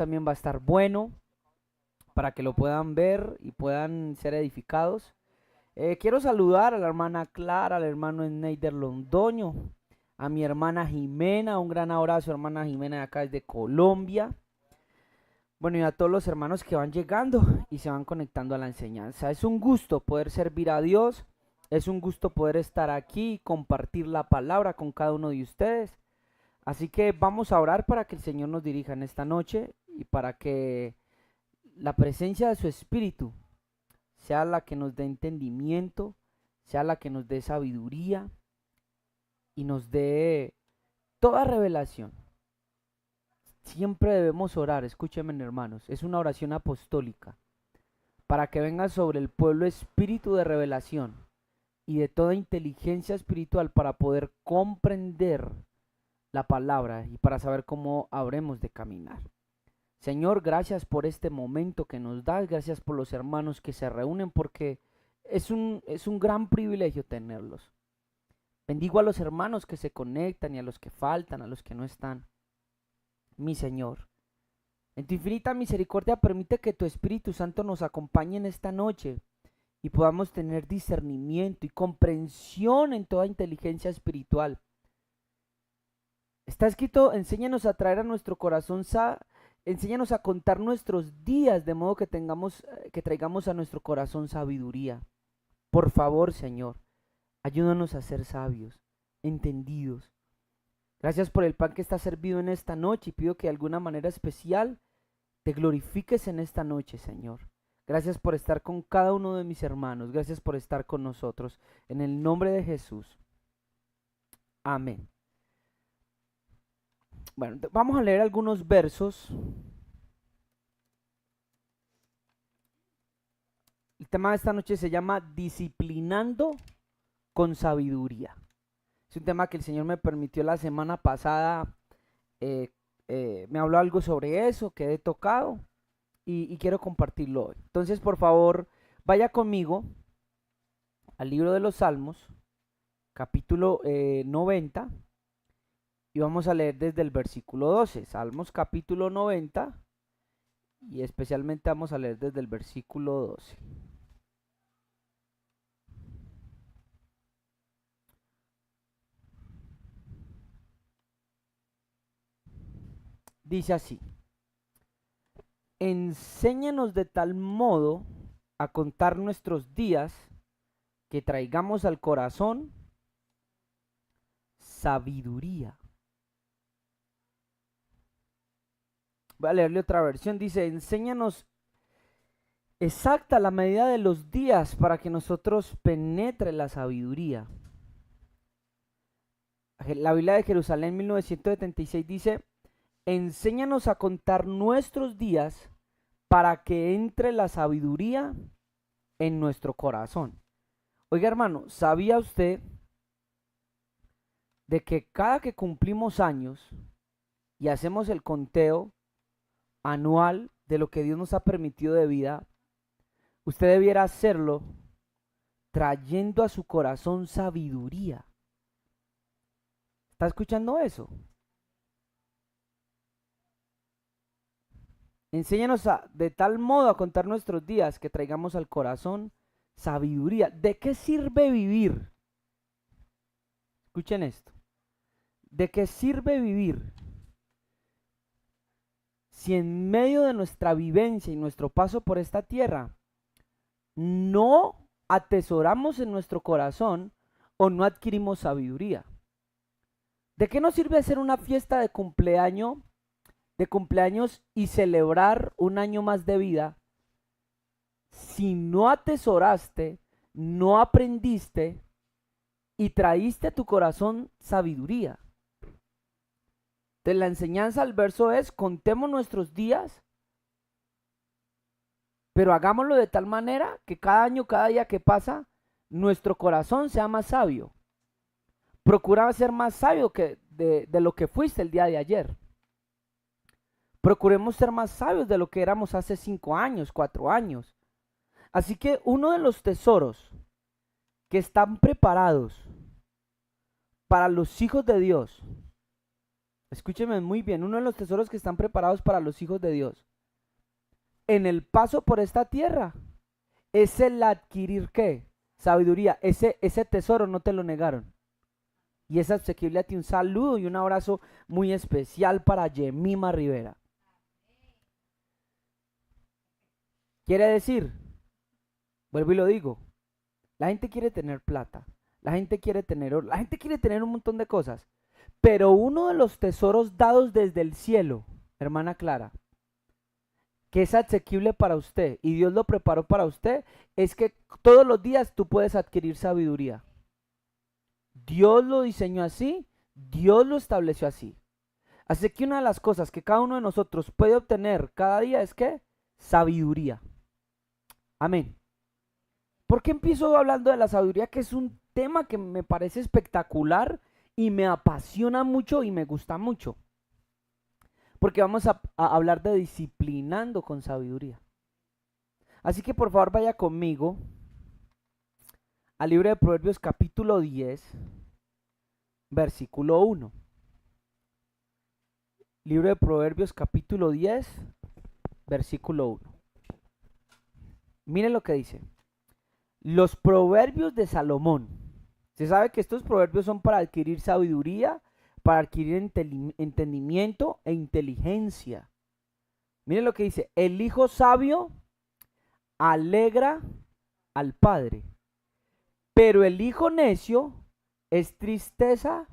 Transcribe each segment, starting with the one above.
también va a estar bueno para que lo puedan ver y puedan ser edificados. Quiero saludar a la hermana Clara, al hermano Neider Londoño, a mi hermana Jimena, un gran abrazo, hermana Jimena, de acá desde Colombia. Bueno, y a todos los hermanos que van llegando y se van conectando a la enseñanza. Es un gusto poder servir a Dios, es un gusto poder estar aquí y compartir la palabra con cada uno de ustedes. Así que vamos a orar para que el Señor nos dirija en esta noche y para que la presencia de su Espíritu sea la que nos dé entendimiento, sea la que nos dé sabiduría y nos dé toda revelación. Siempre debemos orar, escúchenme hermanos, es una oración apostólica, para que venga sobre el pueblo espíritu de revelación y de toda inteligencia espiritual para poder comprender la palabra y para saber cómo habremos de caminar. Señor, gracias por este momento que nos das, gracias por los hermanos que se reúnen, porque es un gran privilegio tenerlos. Bendigo a los hermanos que se conectan y a los que faltan, a los que no están. Mi Señor, en tu infinita misericordia permite que tu Espíritu Santo nos acompañe en esta noche y podamos tener discernimiento y comprensión en toda inteligencia espiritual. Está escrito, enséñanos a traer a nuestro corazón, enséñanos a contar nuestros días de modo que traigamos a nuestro corazón sabiduría. Por favor, Señor, ayúdanos a ser sabios, entendidos. Gracias por el pan que está servido en esta noche y pido que de alguna manera especial te glorifiques en esta noche, Señor. Gracias por estar con cada uno de mis hermanos. Gracias por estar con nosotros. En el nombre de Jesús. Amén. Bueno, vamos a leer algunos versos. El tema de esta noche se llama Disciplinando con sabiduría. Es un tema que el Señor me permitió la semana pasada. Me habló algo sobre eso que he tocado y quiero compartirlo hoy. Entonces, por favor, vaya conmigo al libro de los Salmos, capítulo 90, y vamos a leer desde el versículo 12. Salmos capítulo 90, y especialmente vamos a leer desde el versículo 12. Dice así: enséñanos de tal modo a contar nuestros días que traigamos al corazón sabiduría. Voy a leerle otra versión. Dice, enséñanos exacta la medida de los días para que nosotros penetre la sabiduría. La Biblia de Jerusalén 1976 dice, enséñanos a contar nuestros días para que entre la sabiduría en nuestro corazón. Oiga, hermano, ¿sabía usted de que cada que cumplimos años y hacemos el conteo anual de lo que Dios nos ha permitido de vida, usted debiera hacerlo trayendo a su corazón sabiduría? ¿Está escuchando eso? Enséñanos de tal modo a contar nuestros días que traigamos al corazón sabiduría. ¿De qué sirve vivir? Escuchen esto. ¿De qué sirve vivir si en medio de nuestra vivencia y nuestro paso por esta tierra no atesoramos en nuestro corazón o no adquirimos sabiduría? ¿De qué nos sirve hacer una fiesta de cumpleaños y celebrar un año más de vida si no atesoraste, no aprendiste y traíste a tu corazón sabiduría? De la enseñanza al verso es, contemos nuestros días, pero hagámoslo de tal manera que cada año, cada día que pasa, nuestro corazón sea más sabio. Procura ser más sabio de lo que fuiste el día de ayer. Procuremos ser más sabios de lo que éramos hace 5 años, 4 años. Así que uno de los tesoros que están preparados para los hijos de Dios Escúcheme muy bien, uno de los tesoros que están preparados para los hijos de Dios en el paso por esta tierra es el adquirir ¿qué? Sabiduría. Ese tesoro no te lo negaron. Y es asequible a ti. Un saludo y un abrazo muy especial para Yemima Rivera. Quiere decir, vuelvo y lo digo, la gente quiere tener plata, la gente quiere tener oro, la gente quiere tener un montón de cosas. Pero uno de los tesoros dados desde el cielo, hermana Clara, que es asequible para usted y Dios lo preparó para usted, es que todos los días tú puedes adquirir sabiduría. Dios lo diseñó así, Dios lo estableció así. Así que una de las cosas que cada uno de nosotros puede obtener cada día es que sabiduría. Amén. ¿Por qué empiezo hablando de la sabiduría? Que es un tema que me parece espectacular y me apasiona mucho y me gusta mucho. Porque vamos a hablar de disciplinando con sabiduría. Así que por favor vaya conmigo al libro de Proverbios capítulo 10, versículo 1. Libro de Proverbios capítulo 10, versículo 1. Miren lo que dice. Los proverbios de Salomón. Se sabe que estos proverbios son para adquirir sabiduría, para adquirir entendimiento e inteligencia. Miren lo que dice. El hijo sabio alegra al padre, pero el hijo necio es tristeza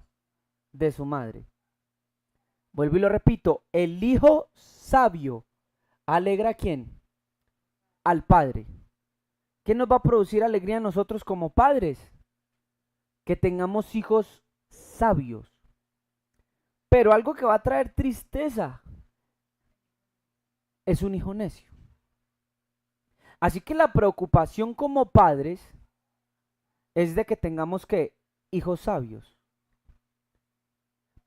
de su madre. Vuelvo y lo repito. El hijo sabio alegra ¿a quién? Al padre. ¿Qué nos va a producir alegría a nosotros como padres? Que tengamos hijos sabios. Pero algo que va a traer tristeza es un hijo necio. Así que la preocupación como padres es de que tengamos que hijos sabios.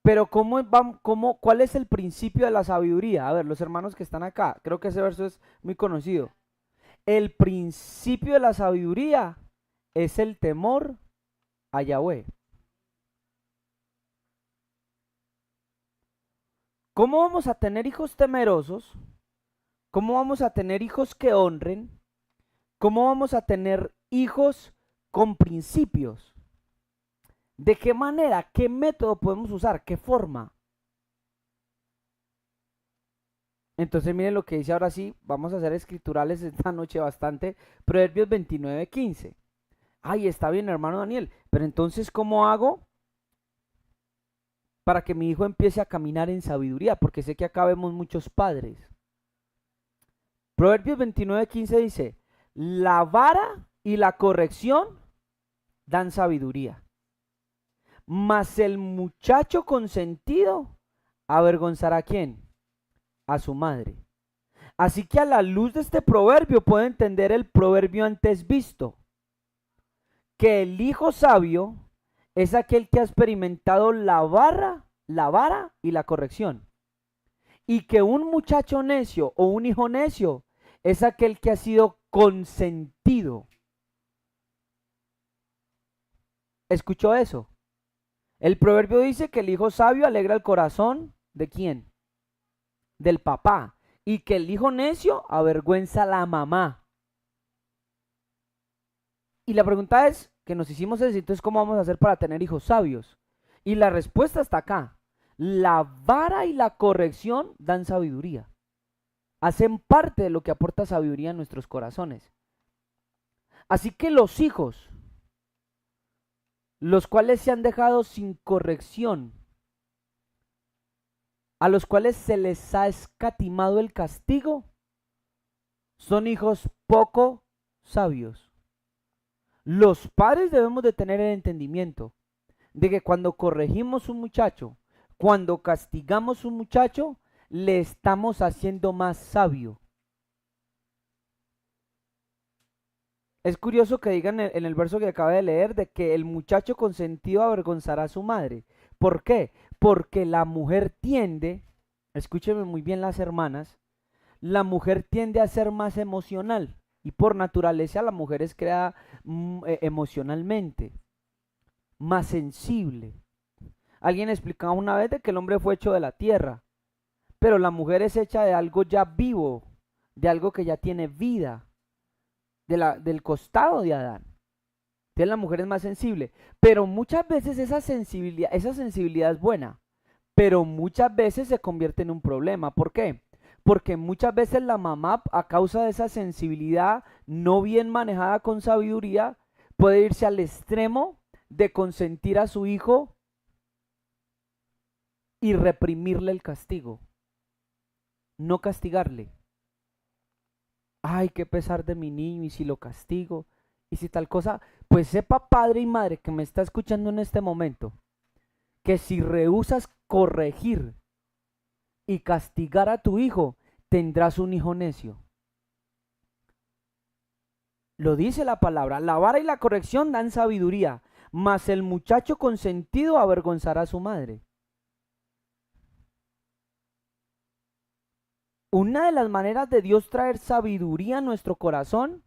Pero ¿cuál es el principio de la sabiduría? A ver, los hermanos que están acá, creo que ese verso es muy conocido. El principio de la sabiduría es el temor a Yahweh. ¿Cómo vamos a tener hijos temerosos? ¿Cómo vamos a tener hijos que honren? ¿Cómo vamos a tener hijos con principios? ¿De qué manera? ¿Qué método podemos usar? ¿Qué forma? Entonces miren lo que dice ahora sí, vamos a hacer escriturales esta noche bastante. Proverbios 29:15. Ay, está bien, hermano Daniel, pero entonces ¿cómo hago para que mi hijo empiece a caminar en sabiduría? Porque sé que acá vemos muchos padres. Proverbios 29:15 dice, la vara y la corrección dan sabiduría, mas el muchacho consentido avergonzará ¿a quién? A su madre. Así que a la luz de este proverbio puedo entender el proverbio antes visto, que el hijo sabio es aquel que ha experimentado la vara y la corrección. Y que un muchacho necio o un hijo necio es aquel que ha sido consentido. ¿Escuchó eso? El proverbio dice que el hijo sabio alegra el corazón ¿de quién? Del papá. Y que el hijo necio avergüenza a la mamá. Y la pregunta es, que nos hicimos es, entonces ¿cómo vamos a hacer para tener hijos sabios? Y la respuesta está acá. La vara y la corrección dan sabiduría. Hacen parte de lo que aporta sabiduría en nuestros corazones. Así que los hijos, los cuales se han dejado sin corrección, a los cuales se les ha escatimado el castigo, son hijos poco sabios. Los padres debemos de tener el entendimiento de que cuando corregimos un muchacho, cuando castigamos un muchacho, le estamos haciendo más sabio. Es curioso que digan en el verso que acaba de leer de que el muchacho consentido avergonzará a su madre. ¿Por qué? Porque la mujer tiende, escúchenme muy bien las hermanas, la mujer tiende a ser más emocional y por naturaleza la mujer es creada emocionalmente, más sensible. Alguien explicaba una vez de que el hombre fue hecho de la tierra, pero la mujer es hecha de algo ya vivo, de algo que ya tiene vida, del costado de Adán. Entonces la mujer es más sensible, pero muchas veces esa sensibilidad es buena, pero muchas veces se convierte en un problema. ¿Por qué? Porque muchas veces la mamá, a causa de esa sensibilidad no bien manejada con sabiduría, puede irse al extremo de consentir a su hijo y reprimirle el castigo, no castigarle. Ay, qué pesar de mi niño, y si lo castigo, y si tal cosa, pues sepa padre y madre que me está escuchando en este momento, que si rehusas corregir y castigar a tu hijo, tendrás un hijo necio. Lo dice la palabra, la vara y la corrección dan sabiduría, mas el muchacho consentido avergonzará a su madre. Una de las maneras de Dios traer sabiduría a nuestro corazón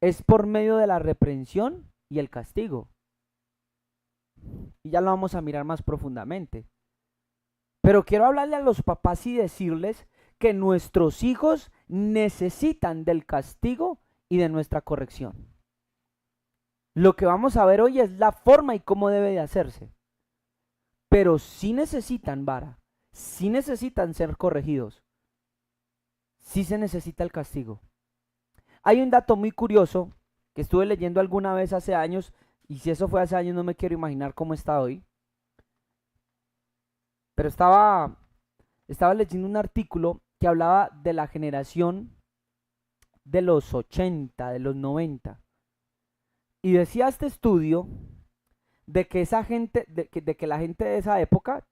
es por medio de la reprensión y el castigo. Y ya lo vamos a mirar más profundamente. Pero quiero hablarle a los papás y decirles que nuestros hijos necesitan del castigo y de nuestra corrección. Lo que vamos a ver hoy es la forma y cómo debe de hacerse. Pero sí necesitan vara, sí necesitan ser corregidos, sí se necesita el castigo. Hay un dato muy curioso que estuve leyendo alguna vez hace años, y si eso fue hace años no me quiero imaginar cómo está hoy. Pero estaba leyendo un artículo que hablaba de la generación de los 80, de los 90. Y decía este estudio de que esa gente, de que la gente de esa época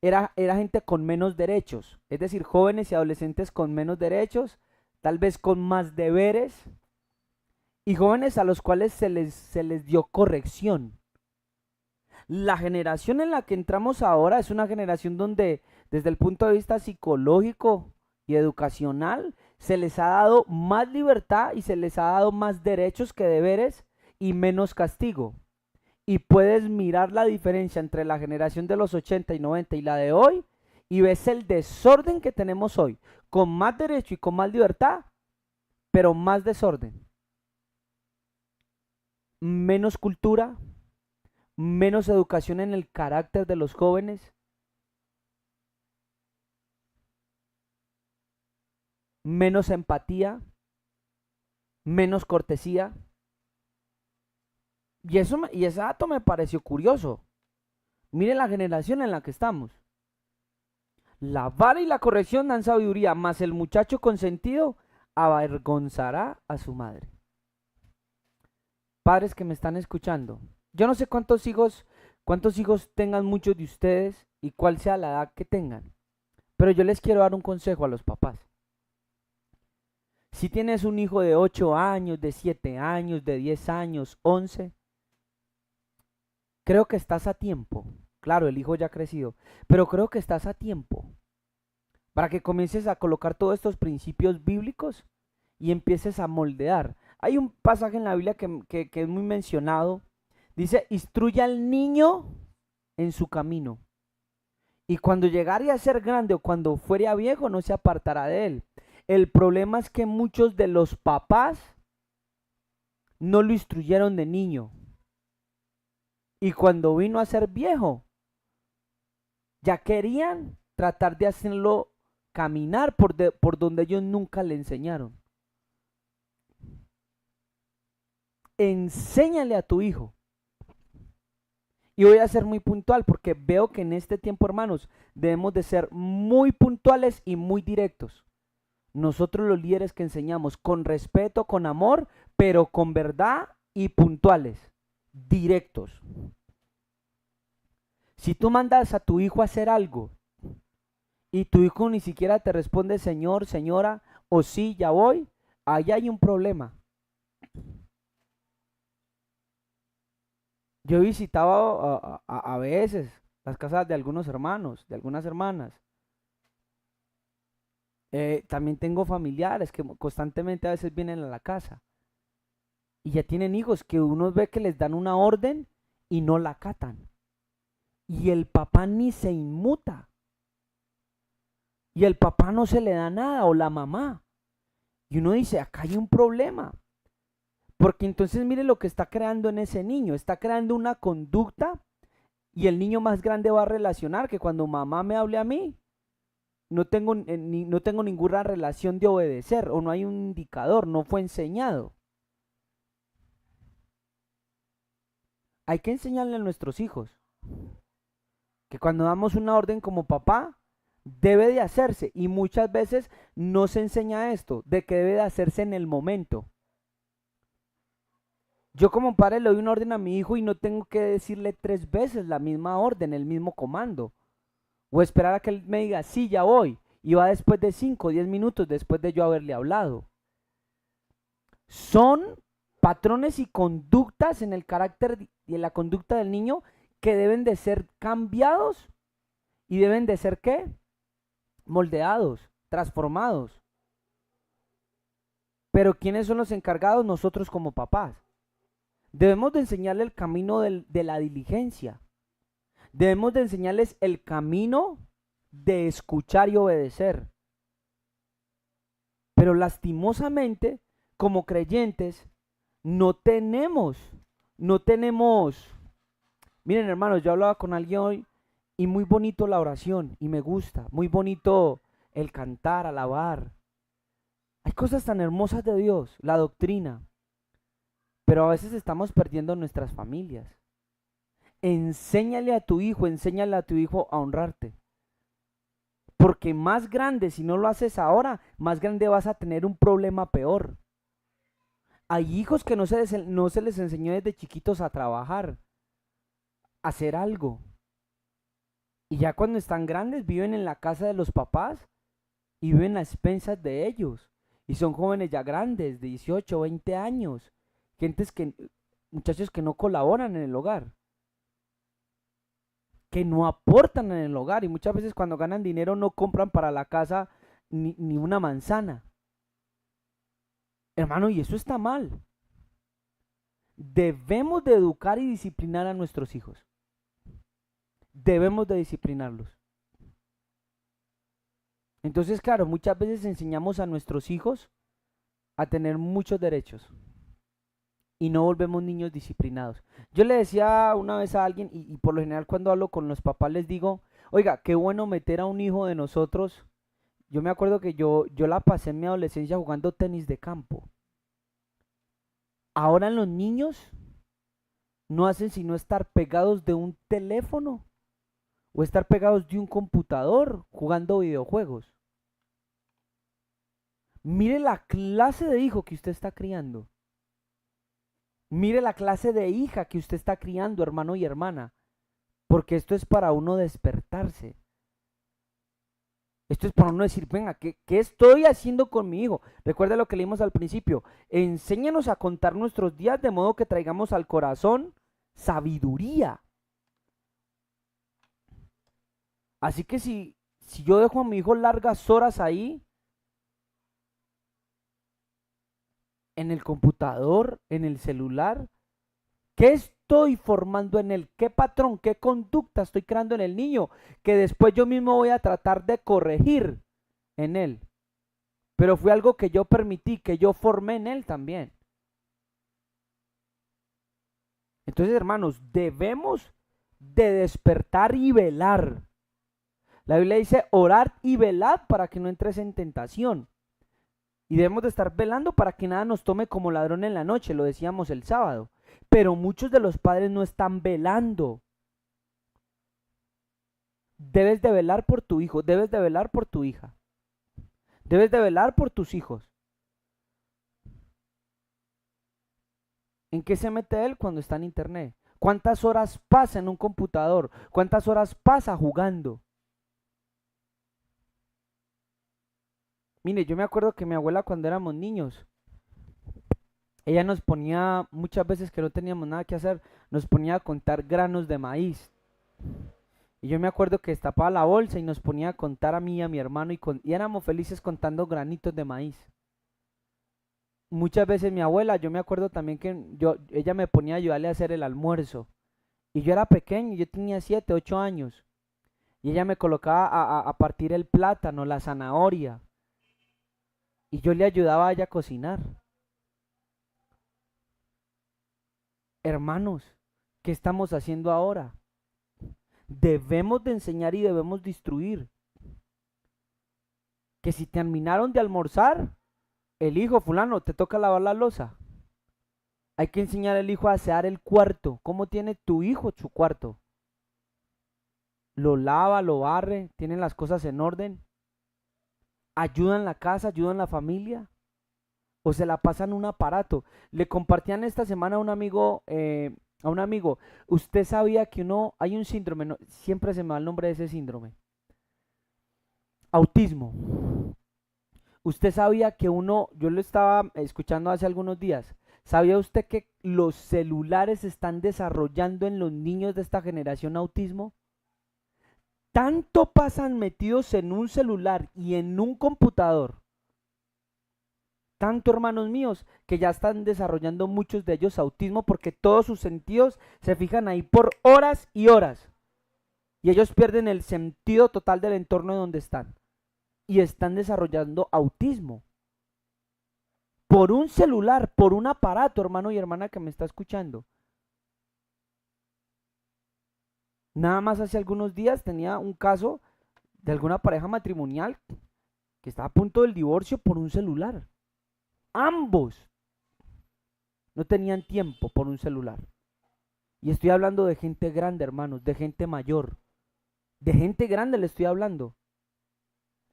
era gente con menos derechos, es decir, jóvenes y adolescentes con menos derechos, tal vez con más deberes, y jóvenes a los cuales se les dio corrección. La generación en la que entramos ahora es una generación donde, desde el punto de vista psicológico y educacional, se les ha dado más libertad y se les ha dado más derechos que deberes y menos castigo. Y puedes mirar la diferencia entre la generación de los 80 y 90 y la de hoy, y ves el desorden que tenemos hoy, con más derecho y con más libertad, pero más desorden, menos cultura, menos educación en el carácter de los jóvenes, menos empatía, menos cortesía. Y ese dato me pareció curioso. Mire la generación en la que estamos. La vara y la corrección dan sabiduría, mas el muchacho consentido avergonzará a su madre. Padres que me están escuchando, yo no sé cuántos hijos tengan muchos de ustedes y cuál sea la edad que tengan, pero yo les quiero dar un consejo a los papás. Si tienes un hijo de 8 años, de 7 años, de 10 años, 11, creo que estás a tiempo. Claro, el hijo ya ha crecido, pero creo que estás a tiempo para que comiences a colocar todos estos principios bíblicos y empieces a moldear. Hay un pasaje en la Biblia que es muy mencionado. Dice, instruye al niño en su camino, y cuando llegare a ser grande o cuando fuere a viejo no se apartará de él. El problema es que muchos de los papás no lo instruyeron de niño. Y cuando vino a ser viejo, ya querían tratar de hacerlo caminar por donde ellos nunca le enseñaron. Enséñale a tu hijo. Y voy a ser muy puntual porque veo que en este tiempo, hermanos, debemos de ser muy puntuales y muy directos. Nosotros los líderes que enseñamos con respeto, con amor, pero con verdad y puntuales, directos. Si tú mandas a tu hijo a hacer algo y tu hijo ni siquiera te responde señor, señora, o sí, ya voy, ahí hay un problema. Yo he visitado a veces las casas de algunos hermanos, de algunas hermanas. También tengo familiares que constantemente a veces vienen a la casa y ya tienen hijos que uno ve que les dan una orden y no la acatan. y el papá ni se inmuta. Y el papá no se le da nada, o la mamá. Y uno dice, acá hay un problema. Porque entonces mire lo que está creando en ese niño. Está creando una conducta y el niño más grande va a relacionar que cuando mamá me hable a mí, no tengo ninguna relación de obedecer o no hay un indicador, no fue enseñado. Hay que enseñarle a nuestros hijos que cuando damos una orden como papá, debe de hacerse, y muchas veces no se enseña esto, de que debe de hacerse en el momento. Yo como padre le doy una orden a mi hijo y no tengo que decirle 3 veces la misma orden, el mismo comando, o esperar a que él me diga, sí, ya voy, y va después de 5 o 10 minutos después de yo haberle hablado. Son patrones y conductas en el carácter y en la conducta del niño que deben de ser cambiados y deben de ser, ¿qué? Moldeados, transformados. Pero ¿quiénes son los encargados? Nosotros como papás. Debemos de enseñarle el camino de la diligencia. Debemos de enseñarles el camino de escuchar y obedecer. Pero lastimosamente, como creyentes, no tenemos. Miren, hermanos, yo hablaba con alguien hoy y muy bonito la oración y me gusta, muy bonito el cantar, alabar. Hay cosas tan hermosas de Dios, la doctrina, pero a veces estamos perdiendo nuestras familias. Enséñale a tu hijo a honrarte. Porque más grande, si no lo haces ahora, más grande vas a tener un problema peor. Hay hijos que no se les enseñó desde chiquitos a trabajar, a hacer algo. Y ya cuando están grandes viven en la casa de los papás y viven a expensas de ellos. Y son jóvenes ya grandes, de 18, 20 años. Muchachos que no colaboran en el hogar, que no aportan en el hogar. Y muchas veces cuando ganan dinero no compran para la casa ni una manzana. Hermano, y eso está mal. Debemos de educar y disciplinar a nuestros hijos. Debemos de disciplinarlos. Entonces, claro, muchas veces enseñamos a nuestros hijos a tener muchos derechos y no volvemos niños disciplinados. Yo le decía una vez a alguien, y por lo general cuando hablo con los papás les digo, oiga, qué bueno meter a un hijo de nosotros. Yo me acuerdo que yo la pasé en mi adolescencia jugando tenis de campo. Ahora los niños no hacen sino estar pegados de un teléfono o estar pegados de un computador jugando videojuegos. Mire la clase de hijo que usted está criando. Mire la clase de hija que usted está criando, hermano y hermana. Porque esto es para uno despertarse. Esto es para uno decir, venga, ¿qué estoy haciendo con mi hijo? Recuerda lo que leímos al principio. Enséñanos a contar nuestros días de modo que traigamos al corazón sabiduría. Así que si yo dejo a mi hijo largas horas ahí, en el computador, en el celular, ¿qué estoy formando en él? ¿Qué patrón, qué conducta estoy creando en el niño? Que después yo mismo voy a tratar de corregir en él. Pero fue algo que yo permití, que yo formé en él también. Entonces, hermanos, debemos de despertar y velar. La Biblia dice, orad y velad para que no entres en tentación. Y debemos de estar velando para que nada nos tome como ladrón en la noche, lo decíamos el sábado. Pero muchos de los padres no están velando. Debes de velar por tu hijo, debes de velar por tu hija. Debes de velar por tus hijos. ¿En qué se mete él cuando está en internet? ¿Cuántas horas pasa en un computador? ¿Cuántas horas pasa jugando? Mire, yo me acuerdo que mi abuela cuando éramos niños, ella nos ponía, muchas veces que no teníamos nada que hacer, nos ponía a contar granos de maíz. Y yo me acuerdo que destapaba la bolsa y nos ponía a contar a mí y a mi hermano y éramos felices contando granitos de maíz. Muchas veces mi abuela, yo me acuerdo también que ella me ponía a ayudarle a hacer el almuerzo. Y yo era pequeño, yo tenía 7, 8 años. Y ella me colocaba a partir el plátano, la zanahoria. Y yo le ayudaba a ella a cocinar. Hermanos, ¿qué estamos haciendo ahora? Debemos de enseñar y debemos de instruir. Que si terminaron de almorzar, el hijo fulano, te toca lavar la loza. Hay que enseñar al hijo a asear el cuarto. ¿Cómo tiene tu hijo su cuarto? Lo lava, lo barre, tienen las cosas en orden. Ayuda en la casa, ayuda en la familia. O se la pasan un aparato. Le compartían esta semana a un amigo, usted sabía que hay un síndrome, siempre se me va el nombre de ese síndrome. Autismo. Usted sabía que yo lo estaba escuchando hace algunos días, ¿sabía usted que los celulares están desarrollando en los niños de esta generación autismo? Tanto pasan metidos en un celular y en un computador, tanto hermanos míos, que ya están desarrollando muchos de ellos autismo porque todos sus sentidos se fijan ahí por horas y horas. Y ellos pierden el sentido total del entorno donde están. Y están desarrollando autismo. Por un celular, por un aparato, hermano y hermana que me está escuchando. Nada más hace algunos días tenía un caso de alguna pareja matrimonial que estaba a punto del divorcio por un celular. Ambos no tenían tiempo por un celular. Y estoy hablando de gente grande, hermanos, de gente mayor. De gente grande le estoy hablando.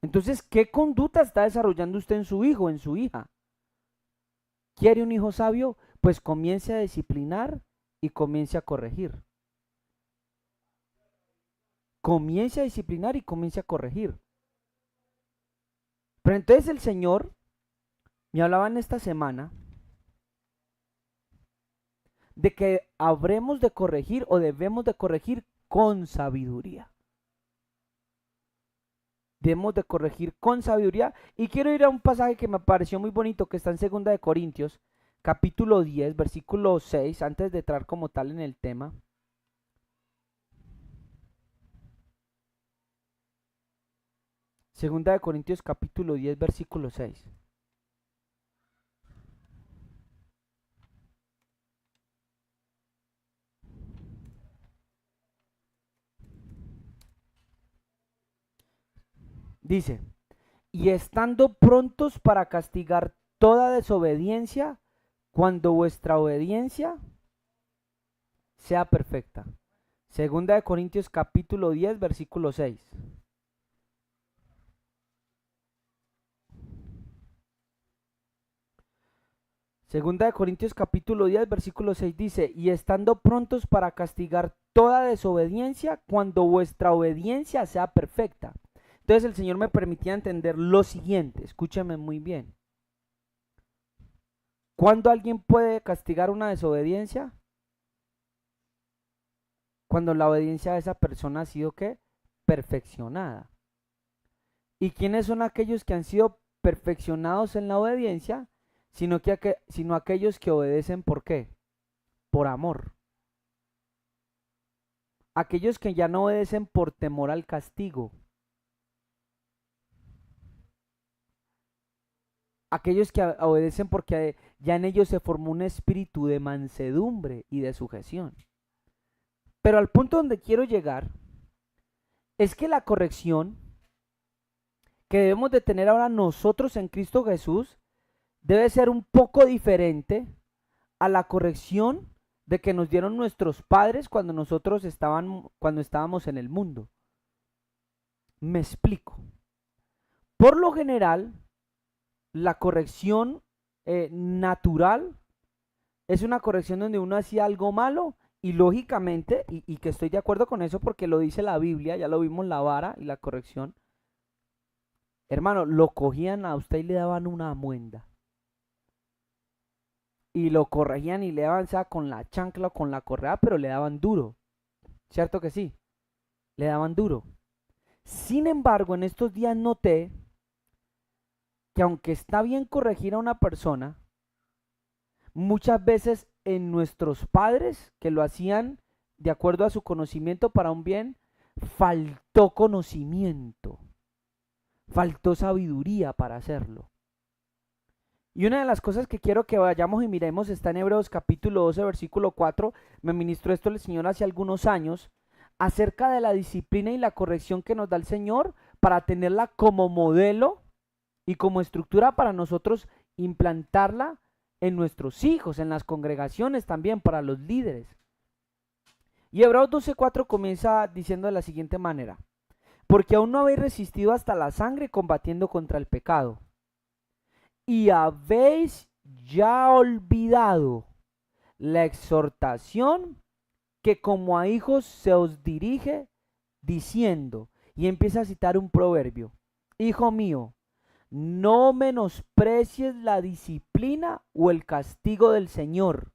Entonces, ¿qué conducta está desarrollando usted en su hijo, en su hija? ¿Quiere un hijo sabio? Pues comience a disciplinar y comience a corregir. Comience a disciplinar y comience a corregir. Pero entonces el Señor me hablaba en esta semana de que habremos de corregir o debemos de corregir con sabiduría. Debemos de corregir con sabiduría. Y quiero ir a un pasaje que me pareció muy bonito, que está en 2 Corintios, capítulo 10, versículo 6, antes de entrar como tal en el tema. Segunda de Corintios capítulo 10, versículo 6. Dice, y estando prontos para castigar toda desobediencia, cuando vuestra obediencia sea perfecta. Segunda de Corintios capítulo 10, versículo 6. Segunda de Corintios capítulo 10, versículo 6 dice, y estando prontos para castigar toda desobediencia, cuando vuestra obediencia sea perfecta. Entonces el Señor me permitía entender lo siguiente, escúchame muy bien. ¿Cuándo alguien puede castigar una desobediencia? Cuando la obediencia de esa persona ha sido, ¿qué? Perfeccionada. ¿Y quiénes son aquellos que han sido perfeccionados en la obediencia? Sino aquellos que obedecen, ¿por qué? Por amor. Aquellos que ya no obedecen por temor al castigo. Aquellos que obedecen porque ya en ellos se formó un espíritu de mansedumbre y de sujeción. Pero al punto donde quiero llegar es que la corrección que debemos de tener ahora nosotros en Cristo Jesús debe ser un poco diferente a la corrección de que nos dieron nuestros padres cuando estábamos en el mundo. Me explico. Por lo general, la corrección natural es una corrección donde uno hacía algo malo y lógicamente, y que estoy de acuerdo con eso porque lo dice la Biblia, ya lo vimos la vara y la corrección. Hermano, lo cogían a usted y le daban una muenda. Y lo corregían y le daban, sea con la chancla o con la correa, pero le daban duro. ¿Cierto que sí? Le daban duro. Sin embargo, en estos días noté que aunque está bien corregir a una persona, muchas veces en nuestros padres que lo hacían de acuerdo a su conocimiento para un bien, faltó conocimiento, faltó sabiduría para hacerlo. Y una de las cosas que quiero que vayamos y miremos está en Hebreos capítulo 12, versículo 4. Me ministró esto el Señor hace algunos años, acerca de la disciplina y la corrección que nos da el Señor para tenerla como modelo y como estructura para nosotros implantarla en nuestros hijos, en las congregaciones también, para los líderes. Y Hebreos 12:4 comienza diciendo de la siguiente manera: porque aún no habéis resistido hasta la sangre combatiendo contra el pecado, y habéis ya olvidado la exhortación que como a hijos se os dirige, diciendo, y empieza a citar un proverbio: hijo mío, no menosprecies la disciplina o el castigo del Señor,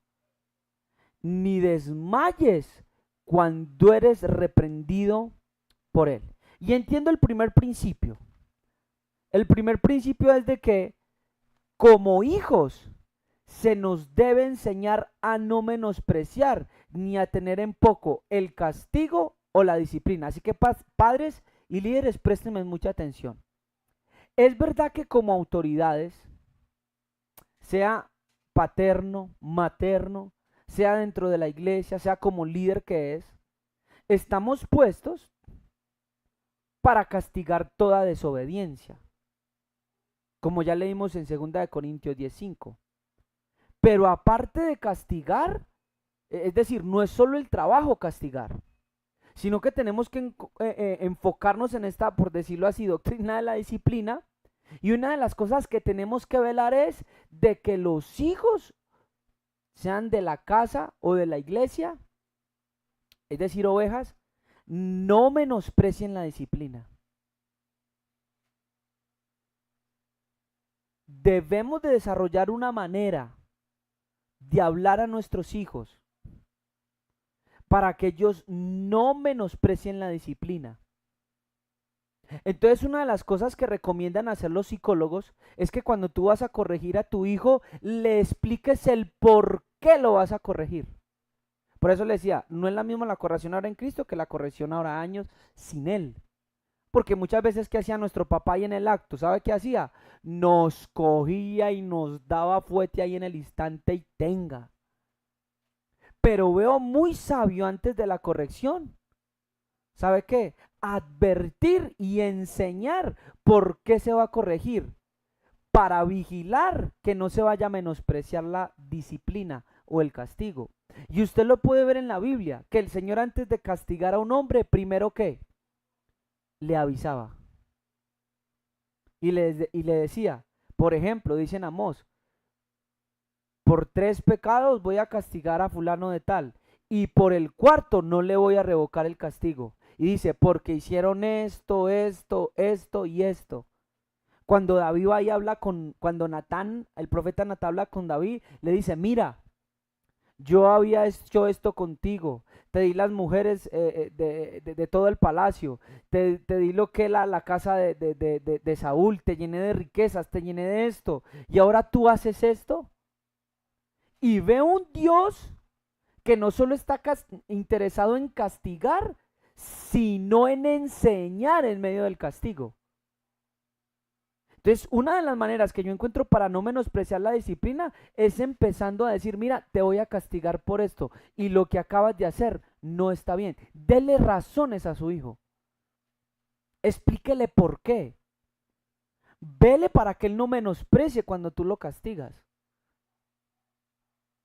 ni desmayes cuando eres reprendido por él. Y entiendo el primer principio. El primer principio es de que como hijos se nos debe enseñar a no menospreciar ni a tener en poco el castigo o la disciplina. Así que padres y líderes, préstenme mucha atención. Es verdad que como autoridades, sea paterno, materno, sea dentro de la iglesia, sea como líder que es, estamos puestos para castigar toda desobediencia, como ya leímos en 2 Corintios 10:5. Pero aparte de castigar, es decir, no es solo el trabajo castigar, sino que tenemos que enfocarnos en esta, por decirlo así, doctrina de la disciplina. Y una de las cosas que tenemos que velar es de que los hijos, sean de la casa o de la iglesia, es decir, ovejas, no menosprecien la disciplina. Debemos de desarrollar una manera de hablar a nuestros hijos para que ellos no menosprecien la disciplina. Entonces, una de las cosas que recomiendan hacer los psicólogos es que cuando tú vas a corregir a tu hijo, le expliques el por qué lo vas a corregir. Por eso le decía, no es la misma la corrección ahora en Cristo que la corrección ahora años sin Él. Porque muchas veces, ¿qué hacía nuestro papá ahí en el acto? ¿Sabe qué hacía? Nos cogía y nos daba fuete ahí en el instante y tenga. Pero veo muy sabio antes de la corrección. ¿Sabe qué? Advertir y enseñar por qué se va a corregir, para vigilar que no se vaya a menospreciar la disciplina o el castigo. Y usted lo puede ver en la Biblia, que el Señor antes de castigar a un hombre, primero ¿qué? Le avisaba. Y le decía, por ejemplo, dice en Amós, por 3 pecados voy a castigar a fulano de tal, y por el cuarto no le voy a revocar el castigo. Y dice, porque hicieron esto, esto, esto y esto. Cuando David va y habla cuando Natán, el profeta Natán habla con David, le dice, mira, yo había hecho esto contigo, te di las mujeres de todo el palacio, te di lo que la casa de Saúl, te llené de riquezas, te llené de esto, y ahora tú haces esto. Y ve un Dios que no solo está interesado en castigar, sino en enseñar en medio del castigo. Entonces, una de las maneras que yo encuentro para no menospreciar la disciplina es empezando a decir, mira, te voy a castigar por esto y lo que acabas de hacer no está bien. Dele razones a su hijo. Explíquele por qué. Vele para que él no menosprecie cuando tú lo castigas.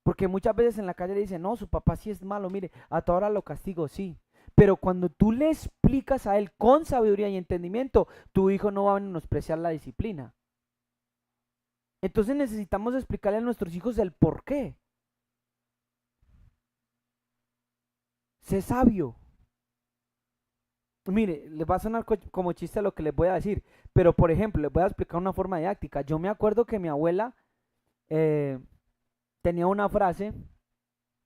Porque muchas veces en la calle le dicen, no, su papá sí es malo, mire, a toda hora lo castigo, sí. Pero cuando tú le explicas a él con sabiduría y entendimiento, tu hijo no va a menospreciar la disciplina. Entonces necesitamos explicarle a nuestros hijos el por qué. Sé sabio. Mire, les va a sonar como chiste lo que les voy a decir, pero por ejemplo, les voy a explicar una forma didáctica. Yo me acuerdo que mi abuela tenía una frase,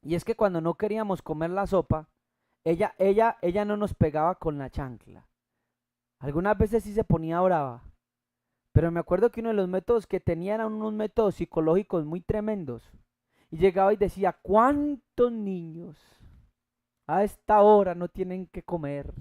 y es que cuando no queríamos comer la sopa, ella no nos pegaba con la chancla. Algunas veces sí se ponía brava, pero me acuerdo que uno de los métodos que tenía eran unos métodos psicológicos muy tremendos. Y llegaba y decía, ¿cuántos niños A esta hora no tienen que comer.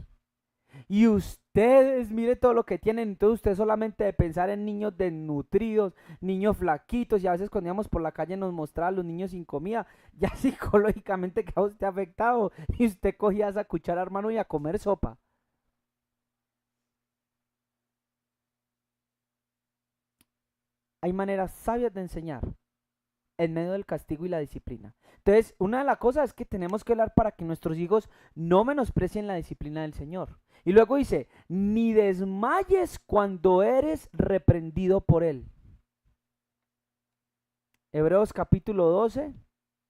Y ustedes, mire todo lo que tienen. Entonces usted solamente de pensar en niños desnutridos, niños flaquitos, y a veces cuando íbamos por la calle nos mostraba a los niños sin comida, ya psicológicamente queda usted afectado. Y usted cogía esa cuchara, hermano, y a comer sopa. Hay maneras sabias de enseñar en medio del castigo y la disciplina. Entonces, una de las cosas es que tenemos que hablar para que nuestros hijos no menosprecien la disciplina del Señor. Y luego dice, ni desmayes cuando eres reprendido por Él. Hebreos capítulo 12,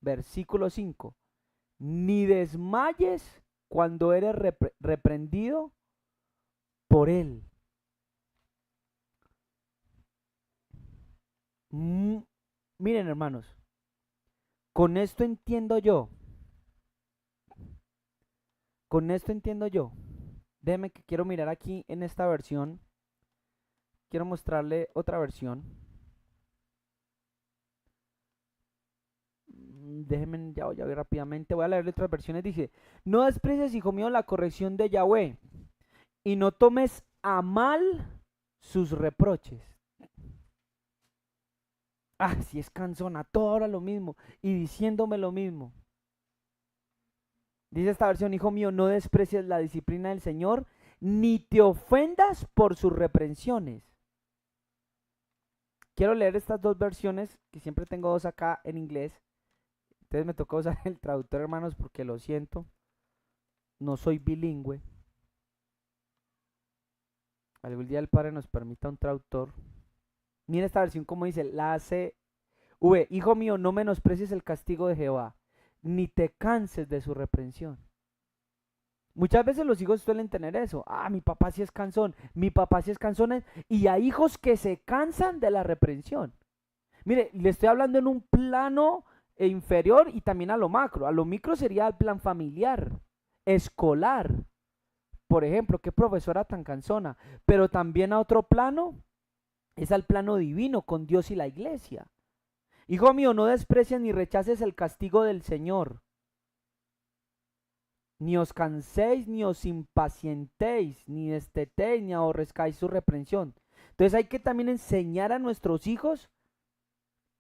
versículo 5. Ni desmayes cuando eres reprendido por Él. Mm, Miren, hermanos, con esto entiendo yo, con esto entiendo yo. Déjeme que quiero mirar aquí en esta versión. Quiero mostrarle otra versión. Déjenme, ya voy rápidamente. Voy a leerle otras versiones. Dice: no desprecies, hijo mío, la corrección de Yahweh, y no tomes a mal sus reproches. Ah, si es cansona, toda hora lo mismo y diciéndome lo mismo. Dice esta versión: hijo mío, no desprecies la disciplina del Señor, ni te ofendas por sus reprensiones. Quiero leer estas dos versiones, que siempre tengo dos acá en inglés. Entonces me tocó usar el traductor, hermanos, porque lo siento, no soy bilingüe. Algún día el Padre nos permita un traductor. Mira esta versión como dice, la ACV: hijo mío, no menosprecies el castigo de Jehová, ni te canses de su reprensión. Muchas veces los hijos suelen tener eso. Ah, mi papá sí es cansón, mi papá sí es cansón. Y hay hijos que se cansan de la reprensión. Mire, le estoy hablando en un plano inferior y también a lo macro. A lo micro sería el plan familiar, escolar. Por ejemplo, qué profesora tan cansona. Pero también a otro plano es al plano divino con Dios y la iglesia. Hijo mío, no desprecies ni rechaces el castigo del Señor. Ni os canséis, ni os impacientéis, ni destetéis, ni aborrezcáis su reprensión. Entonces hay que también enseñar a nuestros hijos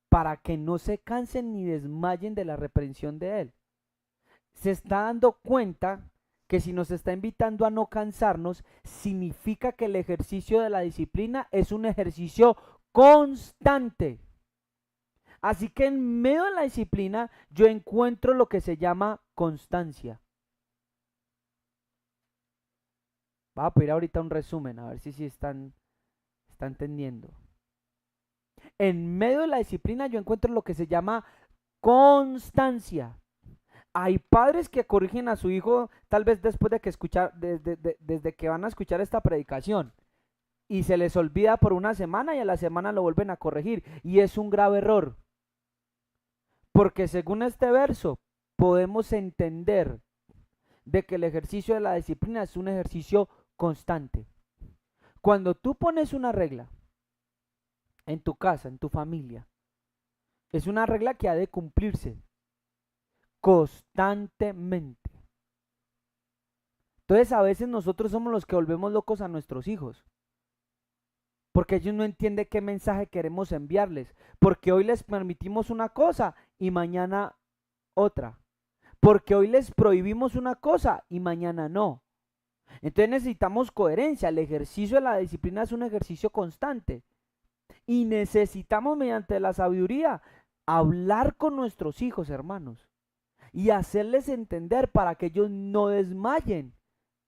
para que no se cansen ni desmayen de la reprensión de Él. Se está dando cuenta que si nos está invitando a no cansarnos, significa que el ejercicio de la disciplina es un ejercicio constante. Así que en medio de la disciplina yo encuentro lo que se llama constancia. Voy a pedir ahorita un resumen, a ver si están entendiendo. En medio de la disciplina yo encuentro lo que se llama constancia. Hay padres que corrigen a su hijo tal vez después de que desde que van a escuchar esta predicación y se les olvida por una semana y a la semana lo vuelven a corregir, y es un grave error, porque según este verso podemos entender de que el ejercicio de la disciplina es un ejercicio constante. Cuando tú pones una regla en tu casa, en tu familia, es una regla que ha de cumplirse constantemente. Entonces a veces nosotros somos los que volvemos locos a nuestros hijos, porque ellos no entienden qué mensaje queremos enviarles, porque hoy les permitimos una cosa y mañana otra, porque hoy les prohibimos una cosa y mañana no. Entonces necesitamos coherencia. El ejercicio de la disciplina es un ejercicio constante y necesitamos, mediante la sabiduría, hablar con nuestros hijos, hermanos, y hacerles entender para que ellos no desmayen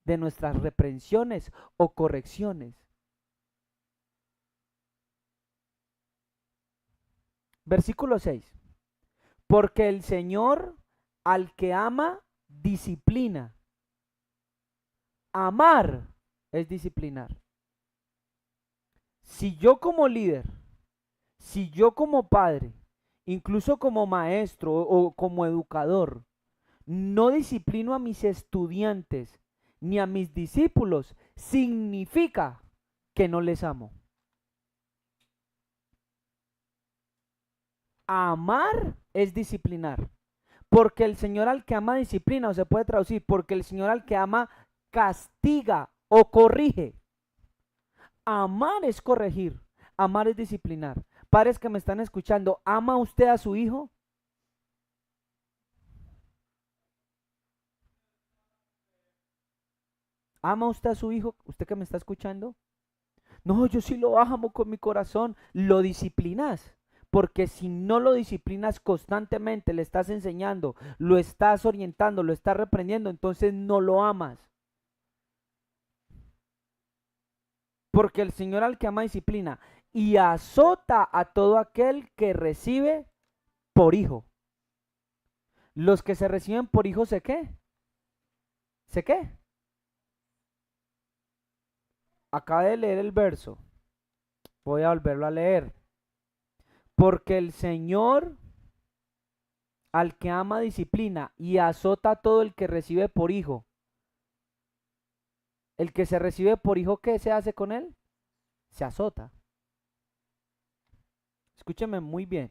de nuestras reprensiones o correcciones. Versículo 6. Porque el Señor al que ama, disciplina. Amar es disciplinar. Si yo como líder, si yo como padre, incluso como maestro o como educador, no disciplino a mis estudiantes ni a mis discípulos, significa que no les amo. Amar es disciplinar. Porque el Señor al que ama disciplina, o se puede traducir, porque el Señor al que ama castiga o corrige. Amar es corregir, amar es disciplinar. Padres que me están escuchando, ¿ama usted a su hijo? ¿Ama usted a su hijo? ¿Usted que me está escuchando? No, yo sí lo amo con mi corazón. Lo disciplinas. Porque si no lo disciplinas constantemente, le estás enseñando, lo estás orientando, lo estás reprendiendo, entonces no lo amas. Porque el Señor al que ama disciplina y azota a todo aquel que recibe por hijo. Los que se reciben por hijo, ¿se qué? ¿Se qué? Acaba de leer el verso. Voy a volverlo a leer. Porque el Señor al que ama disciplina y azota a todo el que recibe por hijo. El que se recibe por hijo, ¿qué se hace con él? Se azota. Escúcheme muy bien.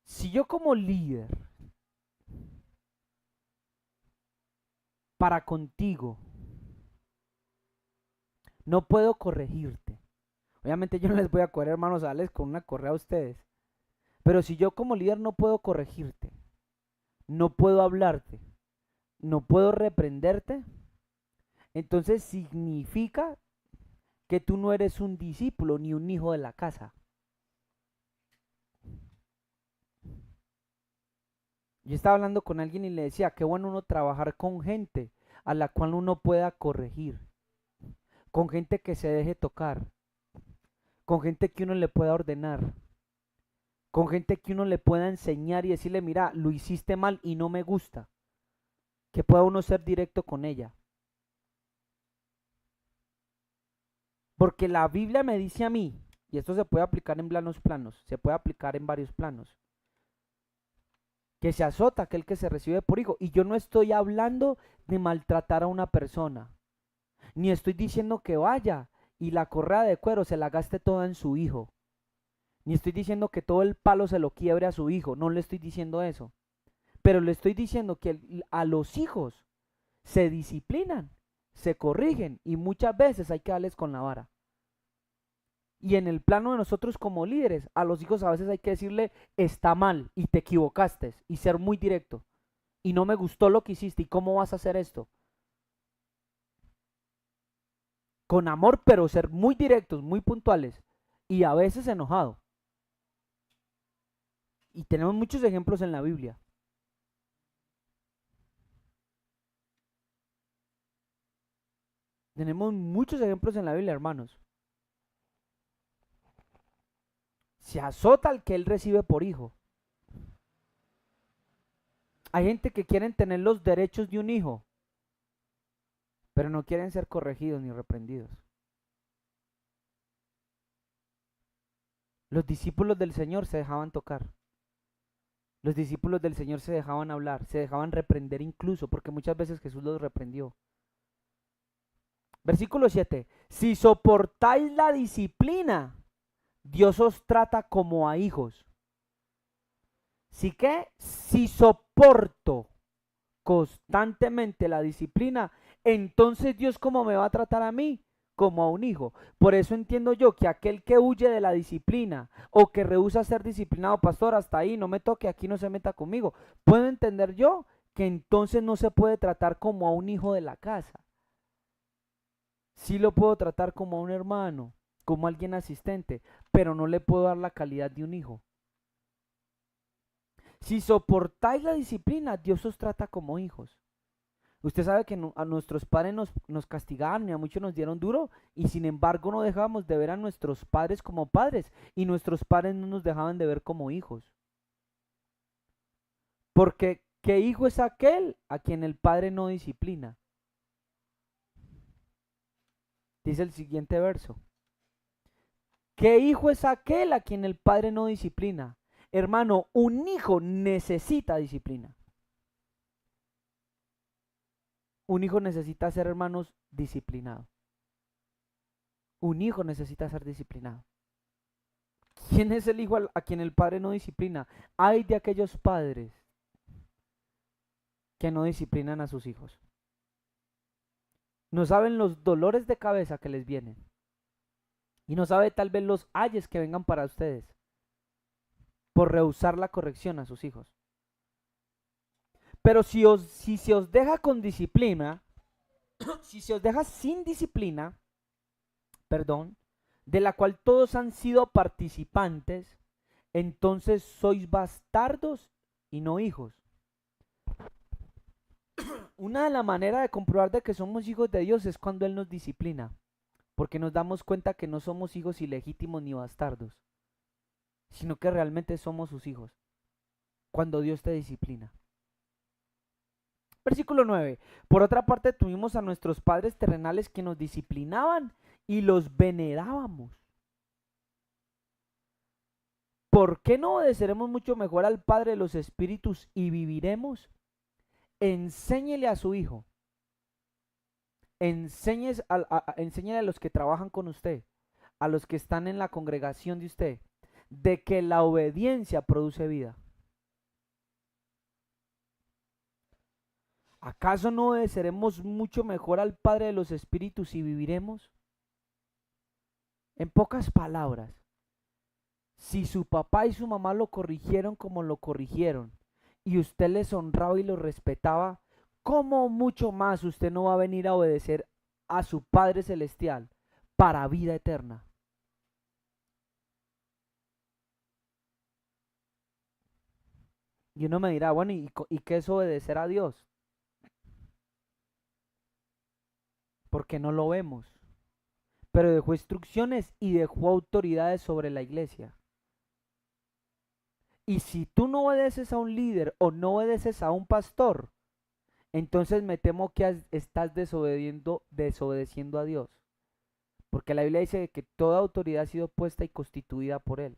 Si yo como líder, para contigo, no puedo corregirte. Obviamente yo no les voy a correr, hermanos, a darles con una correa a ustedes. Pero si yo como líder no puedo corregirte, no puedo hablarte, no puedo reprenderte, entonces significa que tú no eres un discípulo ni un hijo de la casa. Yo estaba hablando con alguien y le decía, qué bueno uno trabajar con gente a la cual uno pueda corregir, con gente que se deje tocar, con gente que uno le pueda ordenar, con gente que uno le pueda enseñar y decirle, mira, lo hiciste mal y no me gusta, que pueda uno ser directo con ella. Porque la Biblia me dice a mí, y esto se puede aplicar en planos, se puede aplicar en varios planos, que se azota aquel que se recibe por hijo. Y yo no estoy hablando de maltratar a una persona, ni estoy diciendo que vaya y la correa de cuero se la gaste toda en su hijo, ni estoy diciendo que todo el palo se lo quiebre a su hijo, no le estoy diciendo eso. Pero le estoy diciendo que a los hijos se disciplinan, se corrigen y muchas veces hay que darles con la vara. Y en el plano de nosotros como líderes, a los hijos a veces hay que decirle, está mal y te equivocaste y ser muy directo. Y no me gustó lo que hiciste y cómo vas a hacer esto. Con amor, pero ser muy directos, muy puntuales y a veces enojado. Y tenemos muchos ejemplos en la Biblia. Tenemos muchos ejemplos en la Biblia, hermanos. Se azota al que él recibe por hijo. Hay gente que quieren tener los derechos de un hijo, pero no quieren ser corregidos ni reprendidos. Los discípulos del Señor se dejaban tocar. Los discípulos del Señor se dejaban hablar, se dejaban reprender incluso, porque muchas veces Jesús los reprendió. Versículo 7. Si soportáis la disciplina, Dios os trata como a hijos. ¿Sí que? Si soporto constantemente la disciplina, entonces Dios cómo me va a tratar a mí, como a un hijo. Por eso entiendo yo que aquel que huye de la disciplina o que rehúsa ser disciplinado, pastor, hasta ahí, no me toque, aquí no se meta conmigo. Puedo entender yo que entonces no se puede tratar como a un hijo de la casa. Sí lo puedo tratar como a un hermano, como a alguien asistente, pero no le puedo dar la calidad de un hijo. Si soportáis la disciplina, Dios os trata como hijos. Usted sabe que a nuestros padres nos castigaban y a muchos nos dieron duro y sin embargo no dejábamos de ver a nuestros padres como padres y nuestros padres no nos dejaban de ver como hijos. Porque ¿qué hijo es aquel a quien el padre no disciplina? Dice el siguiente verso. ¿Qué hijo es aquel a quien el padre no disciplina? Hermano, un hijo necesita disciplina. Un hijo necesita ser, hermanos, disciplinado. Un hijo necesita ser disciplinado. ¿Quién es el hijo a quien el padre no disciplina? Hay de aquellos padres que no disciplinan a sus hijos. No saben los dolores de cabeza que les vienen. Y no sabe tal vez los ayes que vengan para ustedes por rehusar la corrección a sus hijos. Pero si se os deja con disciplina, si se os deja sin disciplina, perdón, de la cual todos han sido participantes, entonces sois bastardos y no hijos. Una de las maneras de comprobar de que somos hijos de Dios es cuando Él nos disciplina, porque nos damos cuenta que no somos hijos ilegítimos ni bastardos, sino que realmente somos sus hijos, cuando Dios te disciplina. Versículo 9. Por otra parte tuvimos a nuestros padres terrenales que nos disciplinaban y los venerábamos. ¿Por qué no obedeceremos mucho mejor al Padre de los Espíritus y viviremos? Enséñele a su hijo. Enséñele a los que trabajan con usted, a los que están en la congregación de usted, de que la obediencia produce vida. ¿Acaso no obedeceremos mucho mejor al Padre de los Espíritus y viviremos? En pocas palabras, si su papá y su mamá lo corrigieron como lo corrigieron, y usted les honraba y los respetaba, ¿cómo mucho más usted no va a venir a obedecer a su Padre Celestial para vida eterna? Y uno me dirá, bueno, ¿y qué es obedecer a Dios? Porque no lo vemos. Pero dejó instrucciones y dejó autoridades sobre la iglesia. Y si tú no obedeces a un líder o no obedeces a un pastor, entonces me temo que estás desobedeciendo a Dios. Porque la Biblia dice que toda autoridad ha sido puesta y constituida por Él.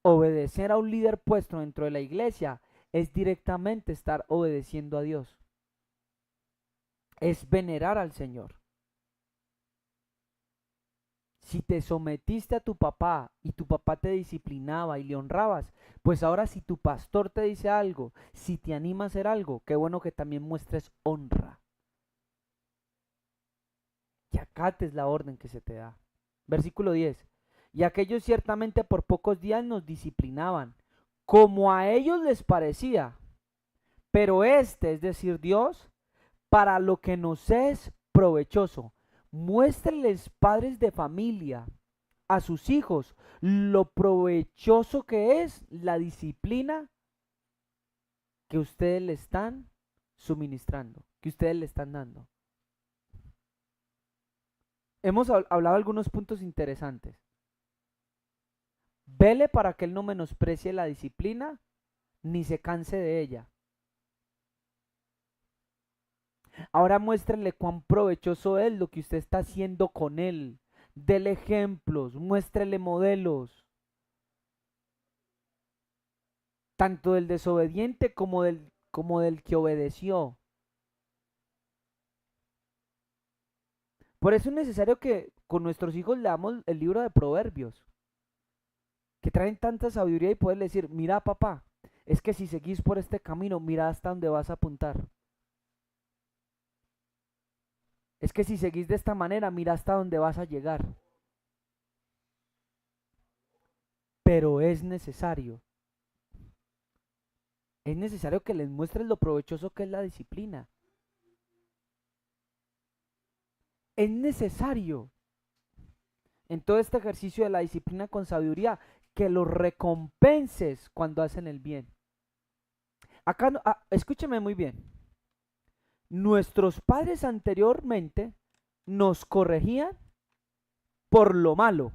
Obedecer a un líder puesto dentro de la iglesia es directamente estar obedeciendo a Dios. Es venerar al Señor. Si te sometiste a tu papá y tu papá te disciplinaba y le honrabas, pues ahora si tu pastor te dice algo, si te anima a hacer algo, qué bueno que también muestres honra. Que acates la orden que se te da. Versículo 10. Y aquellos ciertamente por pocos días nos disciplinaban, como a ellos les parecía. Pero este, es decir, Dios, para lo que nos es provechoso. Muéstrenles, padres de familia, a sus hijos lo provechoso que es la disciplina que ustedes le están suministrando, que ustedes le están dando. Hemos hablado de algunos puntos interesantes. Vele para que él no menosprecie la disciplina ni se canse de ella. Ahora muéstrenle cuán provechoso es lo que usted está haciendo con él. Dele ejemplos, muéstrele modelos, tanto del desobediente como del que obedeció. Por eso es necesario que con nuestros hijos leamos el libro de Proverbios, que traen tanta sabiduría y poderle decir, mira papá, es que si seguís por este camino, mira hasta dónde vas a apuntar. Es que si seguís de esta manera, mira hasta dónde vas a llegar. Pero es necesario que les muestres lo provechoso que es la disciplina. Es necesario en todo este ejercicio de la disciplina con sabiduría que los recompenses cuando hacen el bien. Acá, escúcheme muy bien. Nuestros padres anteriormente nos corregían por lo malo.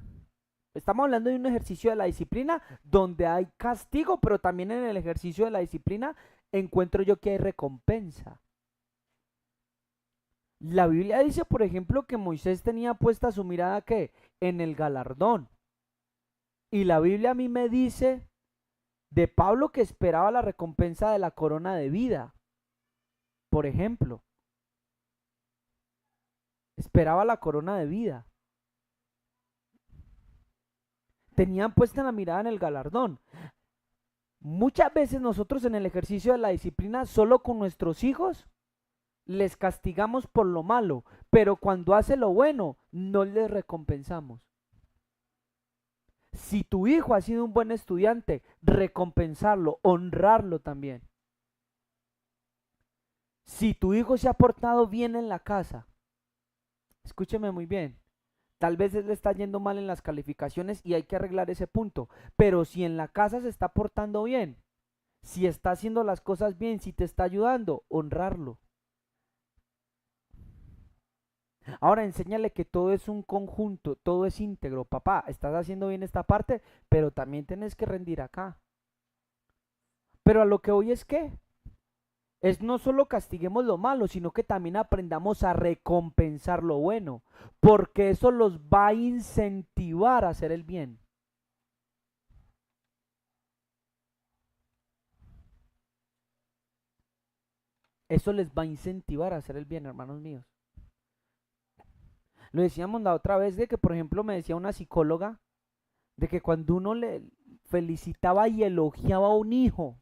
Estamos hablando de un ejercicio de la disciplina donde hay castigo, pero también en el ejercicio de la disciplina encuentro yo que hay recompensa. La Biblia dice, por ejemplo, que Moisés tenía puesta su mirada ¿qué? En el galardón. Y la Biblia a mí me dice de Pablo que esperaba la recompensa de la corona de vida. Por ejemplo, esperaba la corona de vida. Tenían puesta la mirada en el galardón. Muchas veces nosotros en el ejercicio de la disciplina, solo con nuestros hijos, les castigamos por lo malo, pero cuando hace lo bueno, no les recompensamos. Si tu hijo ha sido un buen estudiante, recompensarlo, honrarlo también. Si tu hijo se ha portado bien en la casa, escúcheme muy bien, tal vez él le está yendo mal en las calificaciones y hay que arreglar ese punto, pero si en la casa se está portando bien, si está haciendo las cosas bien, si te está ayudando, honrarlo. Ahora enséñale que todo es un conjunto, todo es íntegro. Papá, estás haciendo bien esta parte, pero también tienes que rendir acá. Pero a lo que hoy es que es no solo castiguemos lo malo, sino que también aprendamos a recompensar lo bueno, porque eso los va a incentivar a hacer el bien. Eso les va a incentivar a hacer el bien, hermanos míos. Lo decíamos la otra vez de que, por ejemplo, me decía una psicóloga de que cuando uno le felicitaba y elogiaba a un hijo,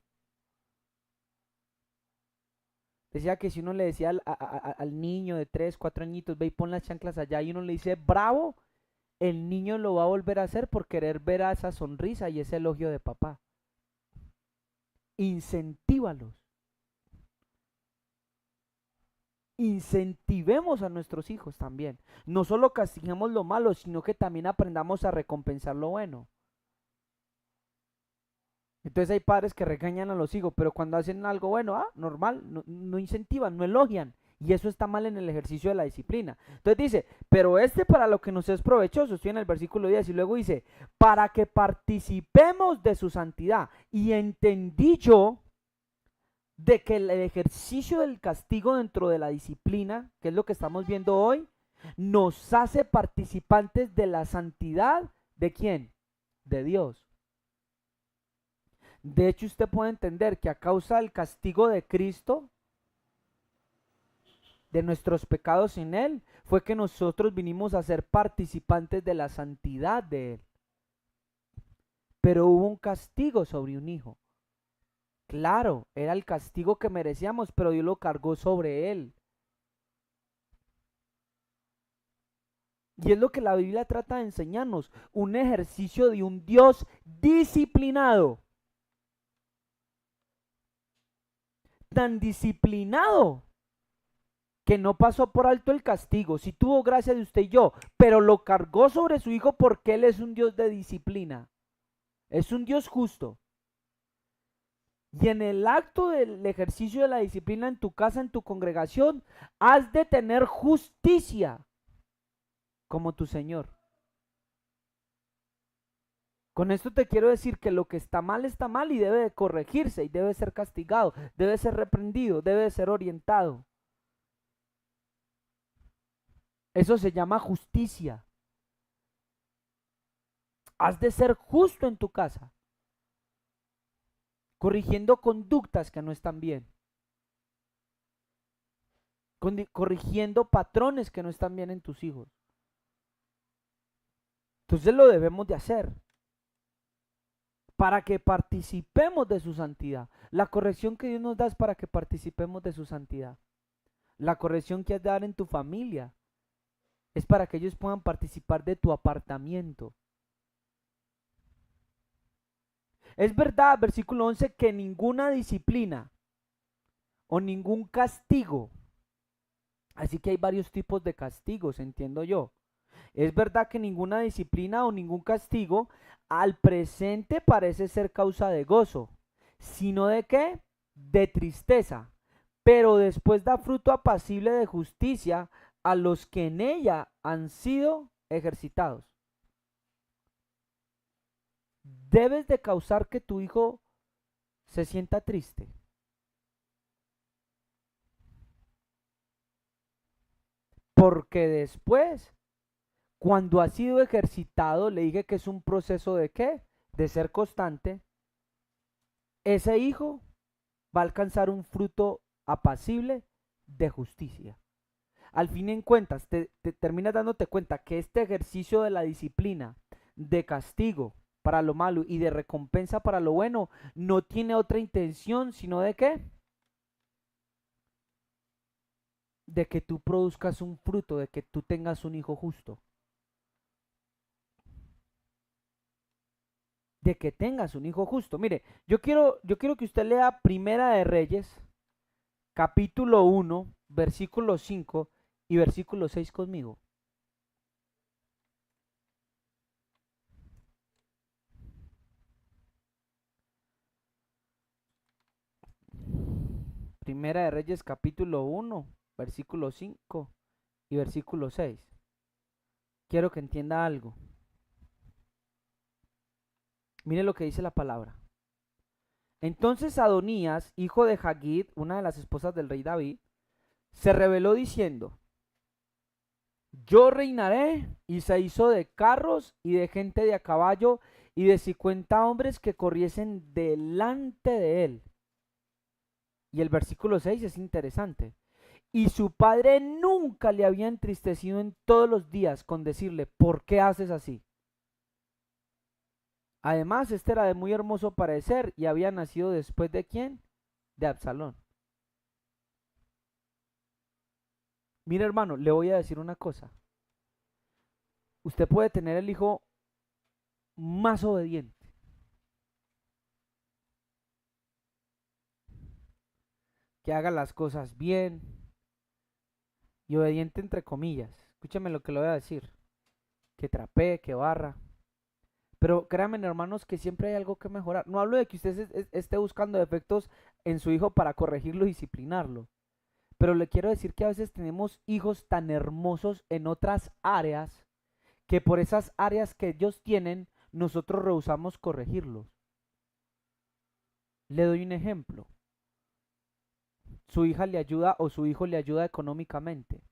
decía que si uno le decía al niño de 3, 4 añitos, ve y pon las chanclas allá, y uno le dice bravo, el niño lo va a volver a hacer por querer ver a esa sonrisa y ese elogio de papá. Incentívalos. Incentivemos a nuestros hijos también. No solo castiguemos lo malo, sino que también aprendamos a recompensar lo bueno. Entonces hay padres que regañan a los hijos, pero cuando hacen algo bueno, normal, no incentivan, no elogian. Y eso está mal en el ejercicio de la disciplina. Entonces dice, pero para lo que nos es provechoso, estoy en el versículo 10, y luego dice, para que participemos de su santidad. Y entendí yo de que el ejercicio del castigo dentro de la disciplina, que es lo que estamos viendo hoy, nos hace participantes de la santidad. ¿De quién? De Dios. De hecho, usted puede entender que a causa del castigo de Cristo, de nuestros pecados en Él, fue que nosotros vinimos a ser participantes de la santidad de Él. Pero hubo un castigo sobre un hijo. Claro, era el castigo que merecíamos, pero Dios lo cargó sobre Él. Y es lo que la Biblia trata de enseñarnos, un ejercicio de un Dios disciplinado. Tan disciplinado que no pasó por alto el castigo, sí tuvo gracia de usted y yo, pero lo cargó sobre su hijo porque Él es un Dios de disciplina, es un Dios justo. Y en el acto del ejercicio de la disciplina en tu casa, en tu congregación, has de tener justicia como tu Señor. Con esto te quiero decir que lo que está mal y debe de corregirse y debe ser castigado, debe ser reprendido, debe ser orientado. Eso se llama justicia. Has de ser justo en tu casa, corrigiendo conductas que no están bien, corrigiendo patrones que no están bien en tus hijos. Entonces lo debemos de hacer para que participemos de su santidad. La corrección que Dios nos da es para que participemos de su santidad. La corrección que has de dar en tu familia es para que ellos puedan participar de tu apartamiento. Es verdad, versículo 11, que ninguna disciplina o ningún castigo, así que hay varios tipos de castigos, entiendo yo. Es verdad que ninguna disciplina o ningún castigo al presente parece ser causa de gozo, sino de qué? De tristeza. Pero después da fruto apacible de justicia a los que en ella han sido ejercitados. Debes de causar que tu hijo se sienta triste. Porque después, cuando ha sido ejercitado, le dije que es un proceso de qué? De ser constante. Ese hijo va a alcanzar un fruto apacible de justicia. Al fin en cuentas, te terminas dándote cuenta que este ejercicio de la disciplina, de castigo, para lo malo y de recompensa para lo bueno, no tiene otra intención sino de qué? De que tú produzcas un fruto, de que tú tengas un hijo justo, de que tengas un hijo justo. Mire, yo quiero que usted lea Primera de Reyes, capítulo 1, versículo 5 y versículo 6 conmigo. Primera de Reyes, capítulo 1, versículo 5 y versículo 6. Quiero que entienda algo. Mire lo que dice la palabra. Entonces Adonías, hijo de Hagid, una de las esposas del rey David, se rebeló diciendo: yo reinaré, y se hizo de carros y de gente de a caballo y de 50 hombres que corriesen delante de él. Y el versículo 6 es interesante. Y su padre nunca le había entristecido en todos los días con decirle: ¿por qué haces así? Además, este era de muy hermoso parecer y había nacido después de ¿quién? De Absalón. Mira, hermano, le voy a decir una cosa. Usted puede tener el hijo más obediente, que haga las cosas bien, y obediente entre comillas. Escúchame lo que le voy a decir. Que trapee, que barra. Pero créanme, hermanos, que siempre hay algo que mejorar. No hablo de que usted esté buscando defectos en su hijo para corregirlo y disciplinarlo. Pero le quiero decir que a veces tenemos hijos tan hermosos en otras áreas que por esas áreas que ellos tienen, nosotros rehusamos corregirlos. Le doy un ejemplo. Su hija le ayuda o su hijo le ayuda económicamente.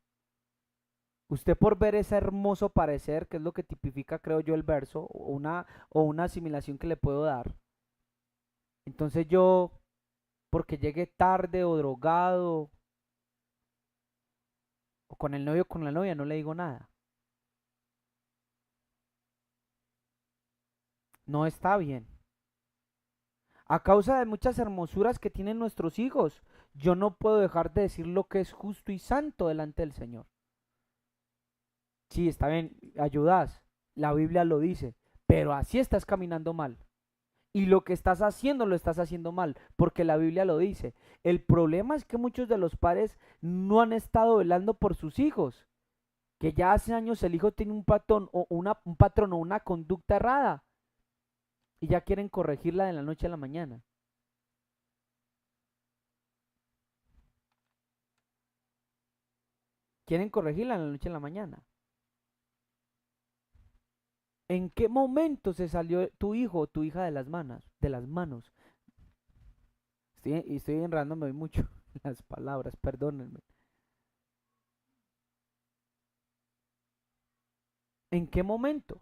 Usted por ver ese hermoso parecer, que es lo que tipifica, creo yo, el verso, o una asimilación que le puedo dar. Entonces yo, porque llegue tarde o drogado, o con el novio o con la novia, no le digo nada. No está bien. A causa de muchas hermosuras que tienen nuestros hijos, yo no puedo dejar de decir lo que es justo y santo delante del Señor. Sí, está bien, ayudas, la Biblia lo dice, pero así estás caminando mal. Y lo que estás haciendo lo estás haciendo mal, porque la Biblia lo dice. El problema es que muchos de los padres no han estado velando por sus hijos, que ya hace años el hijo tiene un patrón o una conducta errada y ya quieren corregirla de la noche a la mañana. Quieren corregirla de la noche a la mañana. ¿En qué momento se salió tu hijo o tu hija de las manos? De las manos. Estoy enredándome mucho las palabras, perdónenme. ¿En qué momento?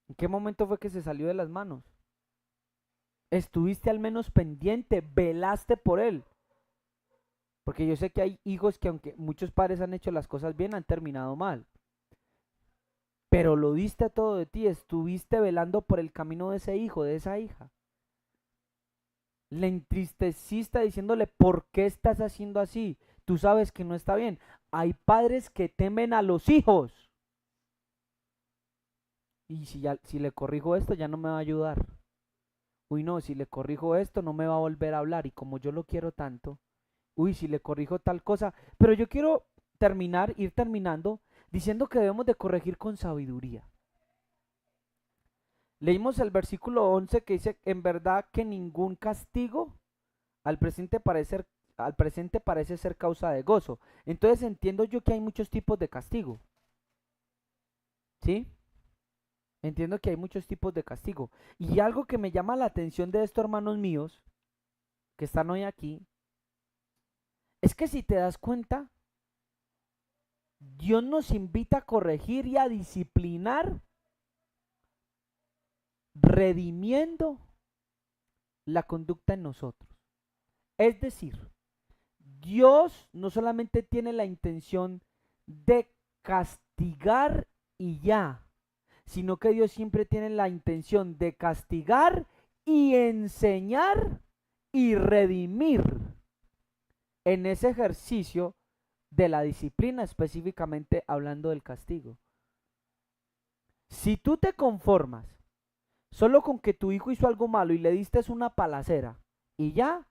¿En qué momento fue que se salió de las manos? Estuviste al menos pendiente, velaste por él. Porque yo sé que hay hijos que aunque muchos padres han hecho las cosas bien, han terminado mal. Pero lo diste todo de ti, estuviste velando por el camino de ese hijo, de esa hija. Le entristeciste diciéndole: ¿por qué estás haciendo así? Tú sabes que no está bien. Hay padres que temen a los hijos. Y si le corrijo esto, ya no me va a ayudar. Uy, no, si le corrijo esto, no me va a volver a hablar. Y como yo lo quiero tanto, uy, si le corrijo tal cosa. Pero yo quiero ir terminando, diciendo que debemos de corregir con sabiduría. Leímos el versículo 11 que dice: en verdad que ningún castigo al presente parece ser causa de gozo. Entonces entiendo yo que hay muchos tipos de castigo. ¿Sí? Entiendo que hay muchos tipos de castigo. Y algo que me llama la atención de estos hermanos míos, que están hoy aquí, es que si te das cuenta, Dios nos invita a corregir y a disciplinar, redimiendo la conducta en nosotros. Es decir, Dios no solamente tiene la intención de castigar y ya, sino que Dios siempre tiene la intención de castigar y enseñar y redimir en ese ejercicio de la disciplina, específicamente hablando del castigo. Si tú te conformas solo con que tu hijo hizo algo malo y le diste una palacera y ya,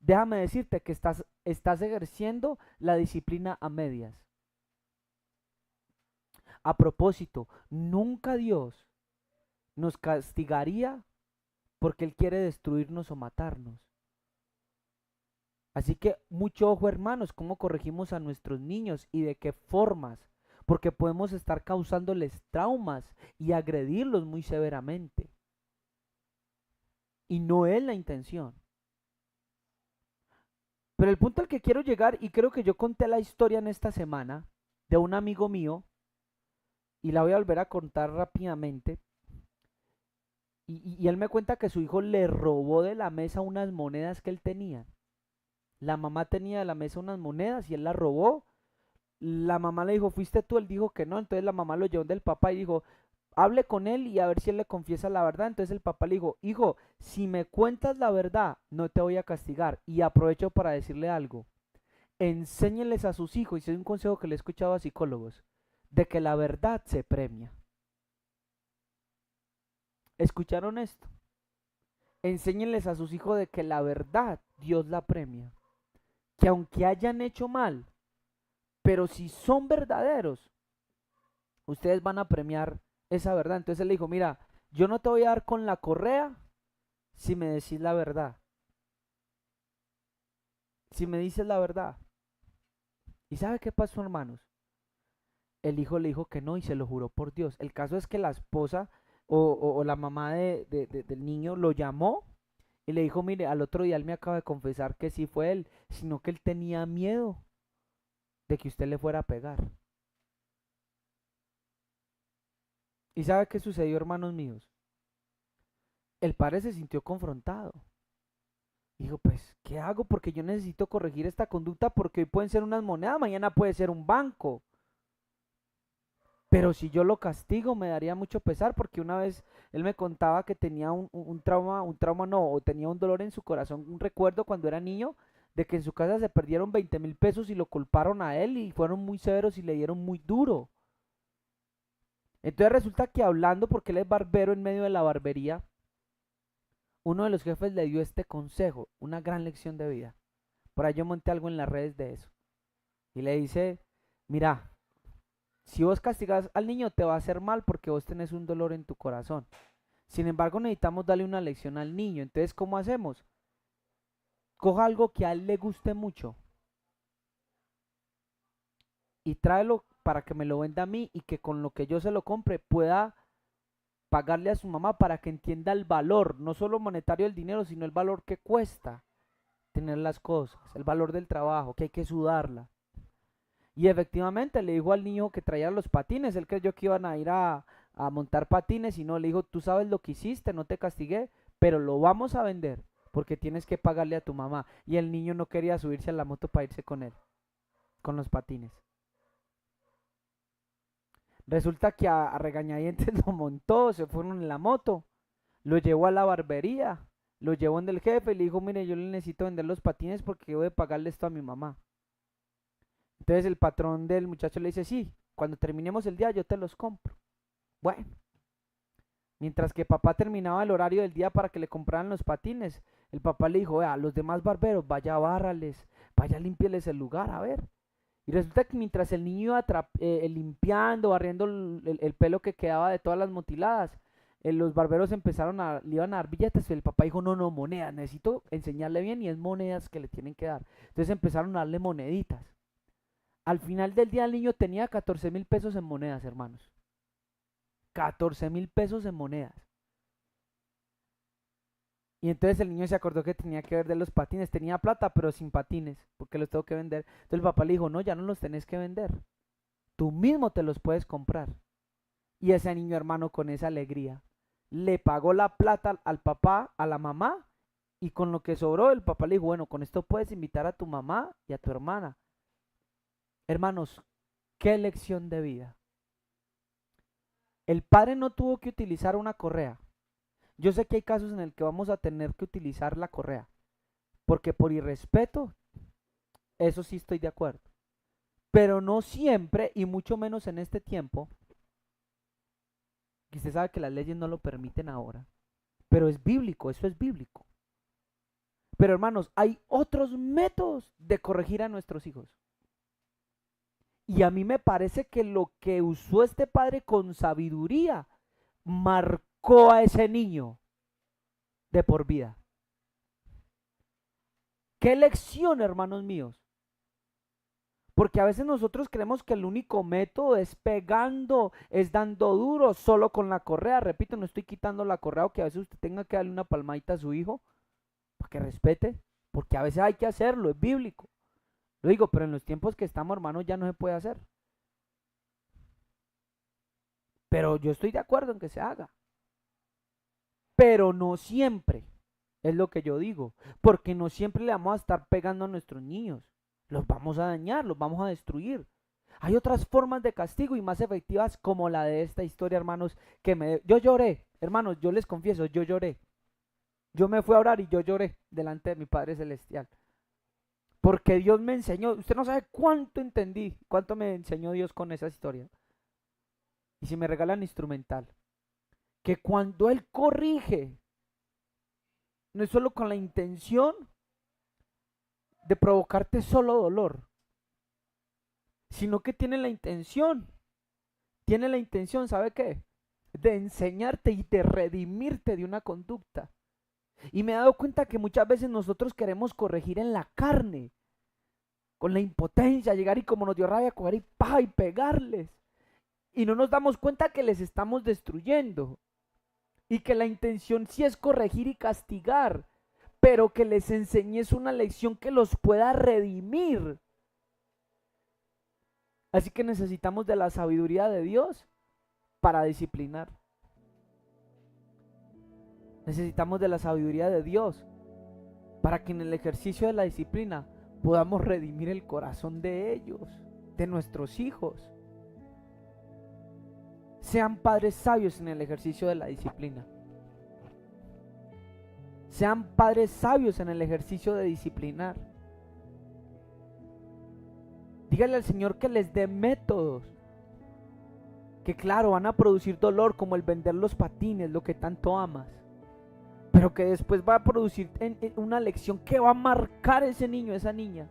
déjame decirte que estás ejerciendo la disciplina a medias. A propósito, nunca Dios nos castigaría porque Él quiere destruirnos o matarnos. Así que mucho ojo, hermanos, cómo corregimos a nuestros niños y de qué formas, porque podemos estar causándoles traumas y agredirlos muy severamente. Y no es la intención. Pero el punto al que quiero llegar, y creo que yo conté la historia en esta semana de un amigo mío, y la voy a volver a contar rápidamente, y él me cuenta que su hijo le robó de la mesa unas monedas que él tenía. La mamá tenía de la mesa unas monedas y él las robó. La mamá le dijo, ¿fuiste tú? Él dijo que no. Entonces la mamá lo llevó del papá y dijo, hable con él y a ver si él le confiesa la verdad. Entonces el papá le dijo, hijo, si me cuentas la verdad, no te voy a castigar. Y aprovecho para decirle algo. Enséñenles a sus hijos, y es un consejo que le he escuchado a psicólogos, de que la verdad se premia. ¿Escucharon esto? Enséñenles a sus hijos de que la verdad Dios la premia. Que aunque hayan hecho mal, pero si son verdaderos, ustedes van a premiar esa verdad. Entonces él le dijo, mira, yo no te voy a dar con la correa si me decís la verdad. Si me dices la verdad. ¿Y sabe qué pasó, hermanos? El hijo le dijo que no y se lo juró por Dios. El caso es que la esposa o la mamá del niño lo llamó y le dijo, mire, al otro día él me acaba de confesar que sí fue él, sino que él tenía miedo de que usted le fuera a pegar. ¿Y sabe qué sucedió, hermanos míos? El padre se sintió confrontado. Dijo, pues, ¿qué hago? Porque yo necesito corregir esta conducta porque hoy pueden ser unas monedas, mañana puede ser un banco. Pero si yo lo castigo me daría mucho pesar porque una vez él me contaba que tenía un trauma no, o tenía un dolor en su corazón, un recuerdo cuando era niño de que en su casa se perdieron 20.000 pesos y lo culparon a él y fueron muy severos y le dieron muy duro. Entonces resulta que hablando, porque él es barbero en medio de la barbería, uno de los jefes le dio este consejo, una gran lección de vida. Por ahí yo monté algo en las redes de eso. Y le dice, mira, si vos castigas al niño te va a hacer mal porque vos tenés un dolor en tu corazón. Sin embargo, necesitamos darle una lección al niño. Entonces, ¿cómo hacemos? Coja algo que a él le guste mucho y tráelo para que me lo venda a mí y que con lo que yo se lo compre pueda pagarle a su mamá para que entienda el valor, no solo monetario del dinero, sino el valor que cuesta tener las cosas, el valor del trabajo, que hay que sudarla. Y efectivamente le dijo al niño que traía los patines, él creyó que iban a ir a montar patines y no, le dijo, tú sabes lo que hiciste, no te castigué, pero lo vamos a vender porque tienes que pagarle a tu mamá. Y el niño no quería subirse a la moto para irse con él, con los patines. Resulta que a regañadientes lo montó, se fueron en la moto, lo llevó a la barbería, lo llevó donde el jefe y le dijo, mire, yo le necesito vender los patines porque debo de pagarle esto a mi mamá. Entonces el patrón del muchacho le dice, sí, cuando terminemos el día yo te los compro. Bueno, mientras que papá terminaba el horario del día para que le compraran los patines, el papá le dijo, a los demás barberos, vaya bárrales, vaya limpiarles el lugar, a ver. Y resulta que mientras el niño iba limpiando, barriendo el pelo que quedaba de todas las motiladas, los barberos le iban a dar billetes y el papá dijo, no, no, monedas, necesito enseñarle bien y es monedas que le tienen que dar. Entonces empezaron a darle moneditas. Al final del día el niño tenía 14.000 pesos en monedas, hermanos. 14.000 pesos en monedas. Y entonces el niño se acordó que tenía que vender los patines. Tenía plata, pero sin patines, porque los tengo que vender. Entonces el papá le dijo, no, ya no los tenés que vender. Tú mismo te los puedes comprar. Y ese niño, hermano, con esa alegría, le pagó la plata al papá, a la mamá, y con lo que sobró, el papá le dijo, bueno, con esto puedes invitar a tu mamá y a tu hermana. Hermanos, qué lección de vida. El padre no tuvo que utilizar una correa. Yo sé que hay casos en el que vamos a tener que utilizar la correa, porque por irrespeto, eso sí estoy de acuerdo. Pero no siempre, y mucho menos en este tiempo, que usted sabe que las leyes no lo permiten ahora, pero es bíblico, eso es bíblico. Pero hermanos, hay otros métodos de corregir a nuestros hijos. Y a mí me parece que lo que usó este padre con sabiduría marcó a ese niño de por vida. ¿Qué lección, hermanos míos? Porque a veces nosotros creemos que el único método es pegando, es dando duro, solo con la correa. Repito, no estoy quitando la correa o que a veces usted tenga que darle una palmadita a su hijo para que respete, porque a veces hay que hacerlo, es bíblico. Lo digo, pero en los tiempos que estamos, hermanos, ya no se puede hacer. Pero yo estoy de acuerdo en que se haga. Pero no siempre, es lo que yo digo, porque no siempre le vamos a estar pegando a nuestros niños. Los vamos a dañar, los vamos a destruir. Hay otras formas de castigo y más efectivas como la de esta historia, hermanos, yo lloré, hermanos, yo les confieso, yo lloré. Yo me fui a orar y yo lloré delante de mi Padre Celestial. Porque Dios me enseñó, usted no sabe cuánto entendí, cuánto me enseñó Dios con esa historia. Y si me regalan instrumental, que cuando Él corrige, no es solo con la intención de provocarte solo dolor, sino que tiene la intención, ¿sabe qué? De enseñarte y de redimirte de una conducta. Y me he dado cuenta que muchas veces nosotros queremos corregir en la carne, con la impotencia, llegar y como nos dio rabia, coger y pegarles. Y no nos damos cuenta que les estamos destruyendo. Y que la intención sí es corregir y castigar, pero que les enseñes una lección que los pueda redimir. Así que necesitamos de la sabiduría de Dios para disciplinar. Necesitamos de la sabiduría de Dios para que en el ejercicio de la disciplina podamos redimir el corazón de ellos, de nuestros hijos. Sean padres sabios en el ejercicio de la disciplina. Sean padres sabios en el ejercicio de disciplinar. Dígale al Señor que les dé métodos que claro van a producir dolor, como el vender los patines, lo que tanto amas, pero que después va a producir una lección que va a marcar a ese niño, a esa niña.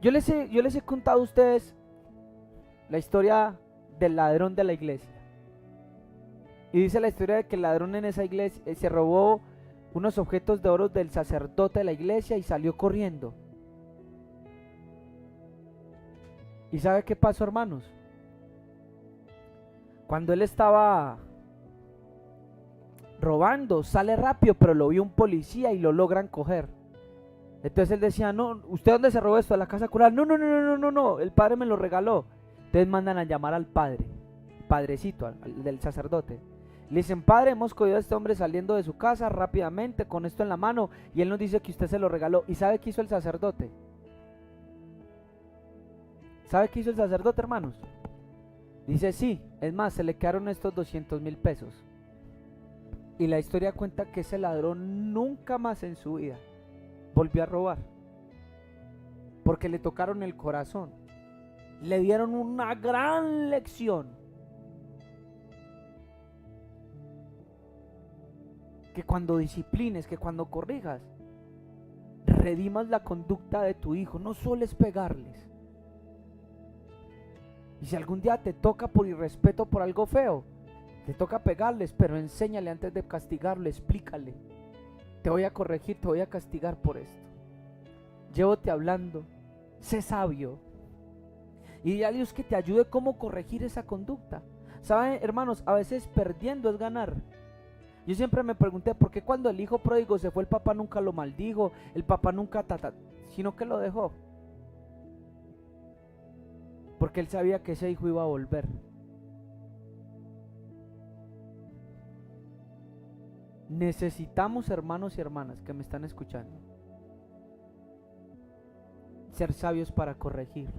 Yo les he contado a ustedes la historia del ladrón de la iglesia. Y dice la historia de que el ladrón en esa iglesia se robó unos objetos de oro del sacerdote de la iglesia y salió corriendo. ¿Y sabe qué pasó, hermanos? Cuando él estaba robando, sale rápido, pero lo vio un policía y lo logran coger. Entonces él decía, no, ¿usted dónde se robó esto? ¿De la casa cural? No, no, no, no, no, no, no, el padre me lo regaló. Entonces mandan a llamar al padre, padrecito, al del sacerdote. Le dicen, padre, hemos cogido a este hombre saliendo de su casa rápidamente con esto en la mano y él nos dice que usted se lo regaló. ¿Y sabe qué hizo el sacerdote? ¿Sabe qué hizo el sacerdote, hermanos? Dice, sí, es más, se le quedaron estos 200,000 pesos. Y la historia cuenta que ese ladrón nunca más en su vida volvió a robar. Porque le tocaron el corazón. Le dieron una gran lección. Que cuando disciplines, que cuando corrijas, redimas la conducta de tu hijo. No sueles pegarles. Y si algún día te toca por irrespeto, por algo feo, te toca pegarles, pero enséñale antes de castigarle, explícale. Te voy a corregir, te voy a castigar por esto. Llévote hablando, sé sabio. Y dile a Dios que te ayude cómo corregir esa conducta. ¿Saben, hermanos? A veces perdiendo es ganar. Yo siempre me pregunté, ¿por qué cuando el hijo pródigo se fue, el papá nunca lo maldijo, el papá nunca sino que lo dejó? Porque él sabía que ese hijo iba a volver. Necesitamos, hermanos y hermanas que me están escuchando, ser sabios para corregir.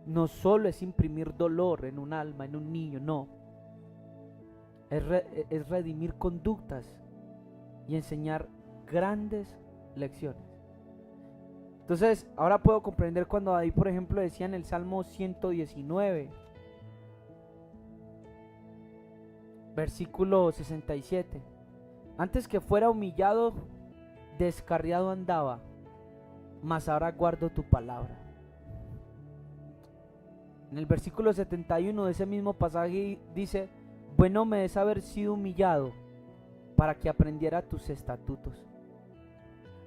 no solo es imprimir dolor en un alma, en un niño, no. Es redimir conductas y enseñar grandes lecciones. Entonces, ahora puedo comprender cuando David, por ejemplo, decía en el Salmo 119, versículo 67, antes que fuera humillado, descarriado andaba, mas ahora guardo tu palabra. En el versículo 71 de ese mismo pasaje dice, bueno me es haber sido humillado para que aprendiera tus estatutos.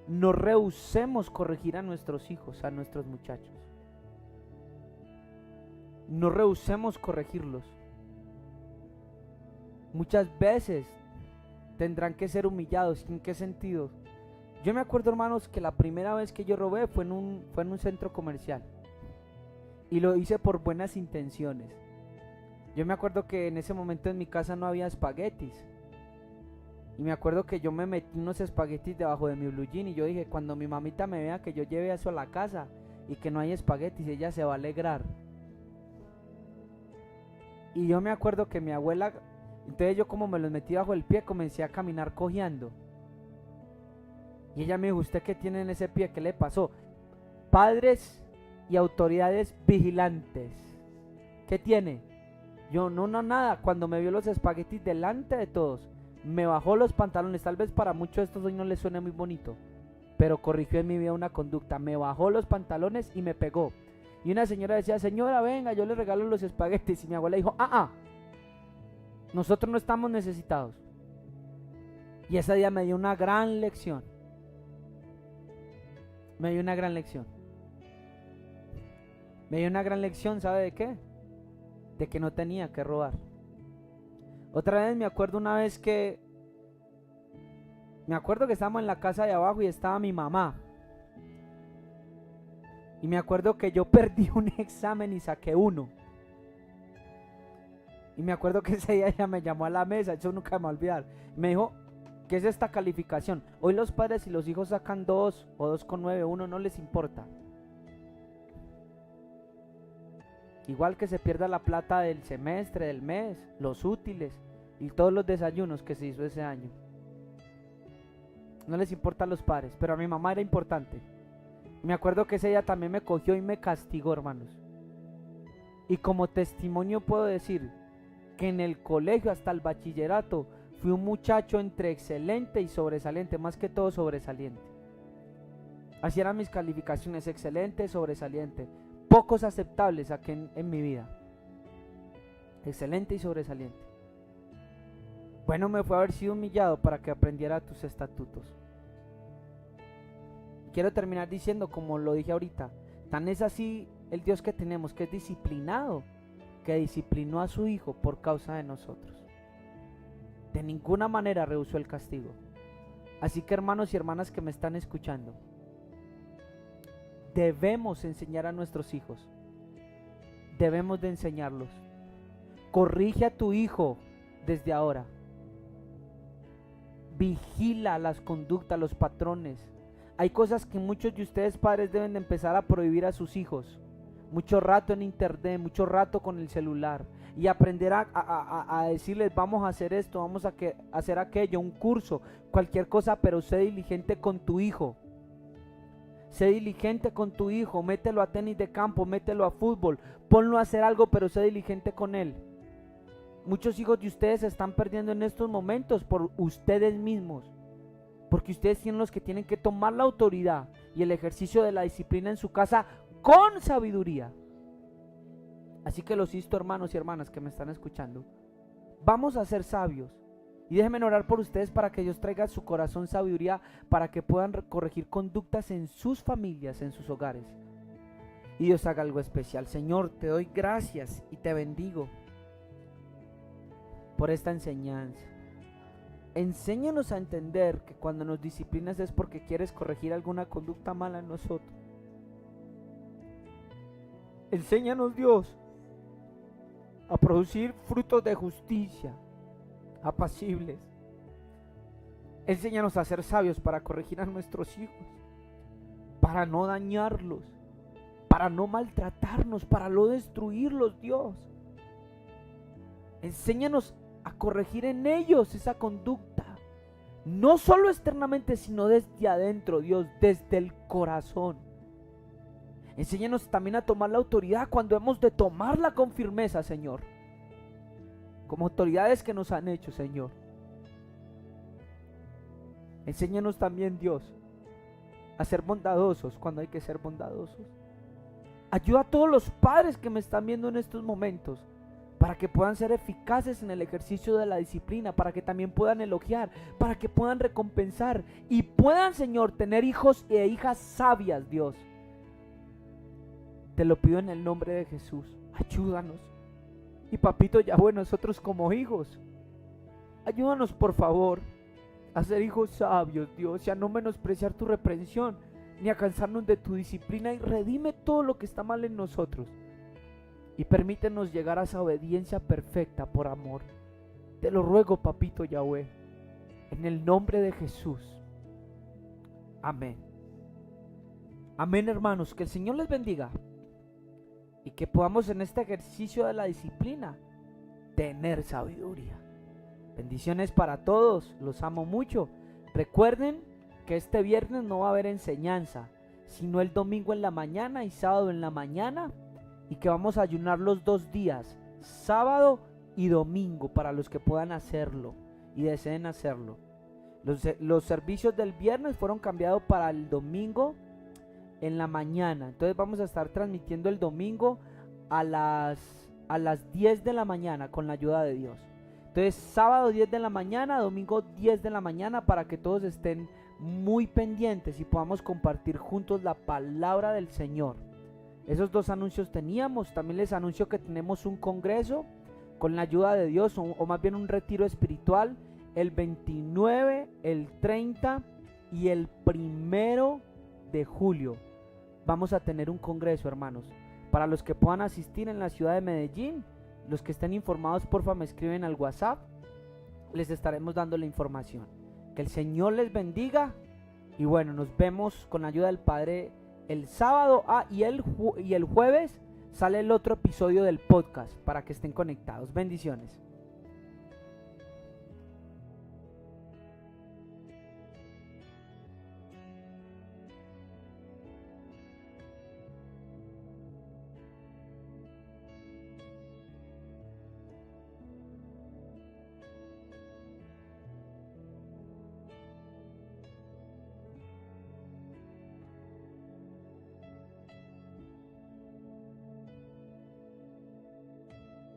No rehusemos corregir a nuestros hijos, a nuestros muchachos. No rehusemos corregirlos. Muchas veces tendrán que ser humillados. ¿En qué sentido? Yo me acuerdo, hermanos, que la primera vez que yo robé fue en un centro comercial. Y lo hice por buenas intenciones. Yo me acuerdo que en ese momento en mi casa no había espaguetis. Y me acuerdo que yo me metí unos espaguetis debajo de mi blue jean. Y yo dije, cuando mi mamita me vea que yo lleve eso a la casa y que no hay espaguetis, ella se va a alegrar. Y yo me acuerdo que mi abuela, entonces yo como me los metí bajo el pie, comencé a caminar cojeando. Y ella me dijo, ¿usted qué tiene en ese pie? ¿Qué le pasó? Padres y autoridades vigilantes, ¿qué tiene? Yo, no, nada. Cuando me vio los espaguetis delante de todos, me bajó los pantalones. Tal vez para muchos de estos hoy no les suene muy bonito, pero corrigió en mi vida una conducta. Me bajó los pantalones y me pegó. Y una señora decía, señora, venga, yo le regalo los espaguetis. Y mi abuela dijo, nosotros no estamos necesitados. Y ese día me dio una gran lección. Me dio una gran lección. Me dio una gran lección, ¿sabe de qué? De que no tenía que robar. Otra vez me acuerdo una vez que... Me acuerdo que estábamos en la casa de abajo y estaba mi mamá. Y me acuerdo que yo perdí un examen y saqué 1. Y me acuerdo que ese día ella me llamó a la mesa, eso nunca me va a olvidar. Me dijo, ¿qué es esta calificación? Hoy los padres y los hijos sacan 2 o 2,9, 1 no les importa. Igual que se pierda la plata del semestre, del mes, los útiles y todos los desayunos que se hizo ese año. No les importa a los padres, pero a mi mamá era importante. Me acuerdo que ese día también me cogió y me castigó, hermanos. Y como testimonio puedo decir que en el colegio hasta el bachillerato fui un muchacho entre excelente y sobresaliente, más que todo sobresaliente. Así eran mis calificaciones, excelente, sobresaliente. Pocos aceptables aquí en mi vida. Excelente y sobresaliente. Bueno me fue haber sido humillado para que aprendiera tus estatutos. Quiero terminar diciendo, como lo dije ahorita, tan es así el Dios que tenemos, que es disciplinado, que disciplinó a su Hijo por causa de nosotros. De ninguna manera rehusó el castigo. Así que, hermanos y hermanas que me están escuchando, debemos enseñar a nuestros hijos. Debemos de enseñarlos. Corrige a tu hijo desde ahora. Vigila las conductas, los patrones. Hay cosas que muchos de ustedes padres deben de empezar a prohibir a sus hijos. Mucho rato en internet, mucho rato con el celular. Y aprender a decirles, vamos a hacer esto, vamos a hacer aquello, un curso, cualquier cosa, pero sé diligente con tu hijo. Sé diligente con tu hijo, mételo a tenis de campo, mételo a fútbol, ponlo a hacer algo, pero sé diligente con él. Muchos hijos de ustedes se están perdiendo en estos momentos por ustedes mismos, porque ustedes tienen los que tienen que tomar la autoridad y el ejercicio de la disciplina en su casa con sabiduría. Así que los insto, hermanos y hermanas que me están escuchando, vamos a ser sabios. Y déjenme orar por ustedes para que Dios traiga a su corazón sabiduría para que puedan corregir conductas en sus familias, en sus hogares. Y Dios haga algo especial. Señor, te doy gracias y te bendigo por esta enseñanza. Enséñanos a entender que cuando nos disciplinas es porque quieres corregir alguna conducta mala en nosotros. Enséñanos, Dios, a producir frutos de justicia, apacibles. Enséñanos a ser sabios para corregir a nuestros hijos, para no dañarlos. para no maltratarnos, para no destruirlos, Dios. Enséñanos a corregir en ellos esa conducta, no solo externamente, sino desde adentro, Dios, desde el corazón. Enséñanos también a tomar la autoridad cuando hemos de tomarla con firmeza, Señor, como autoridades que nos han hecho, Señor. Enséñanos también, Dios, a ser bondadosos cuando hay que ser bondadosos. Ayuda a todos los padres que me están viendo en estos momentos, para que puedan ser eficaces en el ejercicio de la disciplina, para que también puedan elogiar, para que puedan recompensar y puedan, Señor, tener hijos e hijas sabias, Dios. Te lo pido en el nombre de Jesús. Ayúdanos. Y papito Yahweh, nosotros como hijos, ayúdanos por favor a ser hijos sabios, Dios, y a no menospreciar tu reprensión, ni a cansarnos de tu disciplina, y redime todo lo que está mal en nosotros. Y permítenos llegar a esa obediencia perfecta por amor. Te lo ruego, papito Yahweh, en el nombre de Jesús. Amén. Amén, hermanos. Que el Señor les bendiga. Y que podamos en este ejercicio de la disciplina tener sabiduría. Bendiciones para todos. Los amo mucho. Recuerden que este viernes no va a haber enseñanza, sino el domingo en la mañana y sábado en la mañana. Y que vamos a ayunar los 2 días, sábado y domingo, para los que puedan hacerlo y deseen hacerlo. Los servicios del viernes fueron cambiados para el domingo en la mañana. Entonces vamos a estar transmitiendo el domingo a las 10 de la mañana con la ayuda de Dios. Entonces sábado 10 de la mañana, domingo 10 de la mañana, para que todos estén muy pendientes y podamos compartir juntos la palabra del Señor. Esos 2 anuncios teníamos. También les anuncio que tenemos un congreso con la ayuda de Dios, o más bien un retiro espiritual, el 29, el 30 y el 1 de julio. Vamos a tener un congreso, hermanos. Para los que puedan asistir en la ciudad de Medellín, los que estén informados, porfa, me escriben al WhatsApp. Les estaremos dando la información. Que el Señor les bendiga. Y bueno, nos vemos con la ayuda del Padre el sábado, y el jueves sale el otro episodio del podcast para que estén conectados. Bendiciones.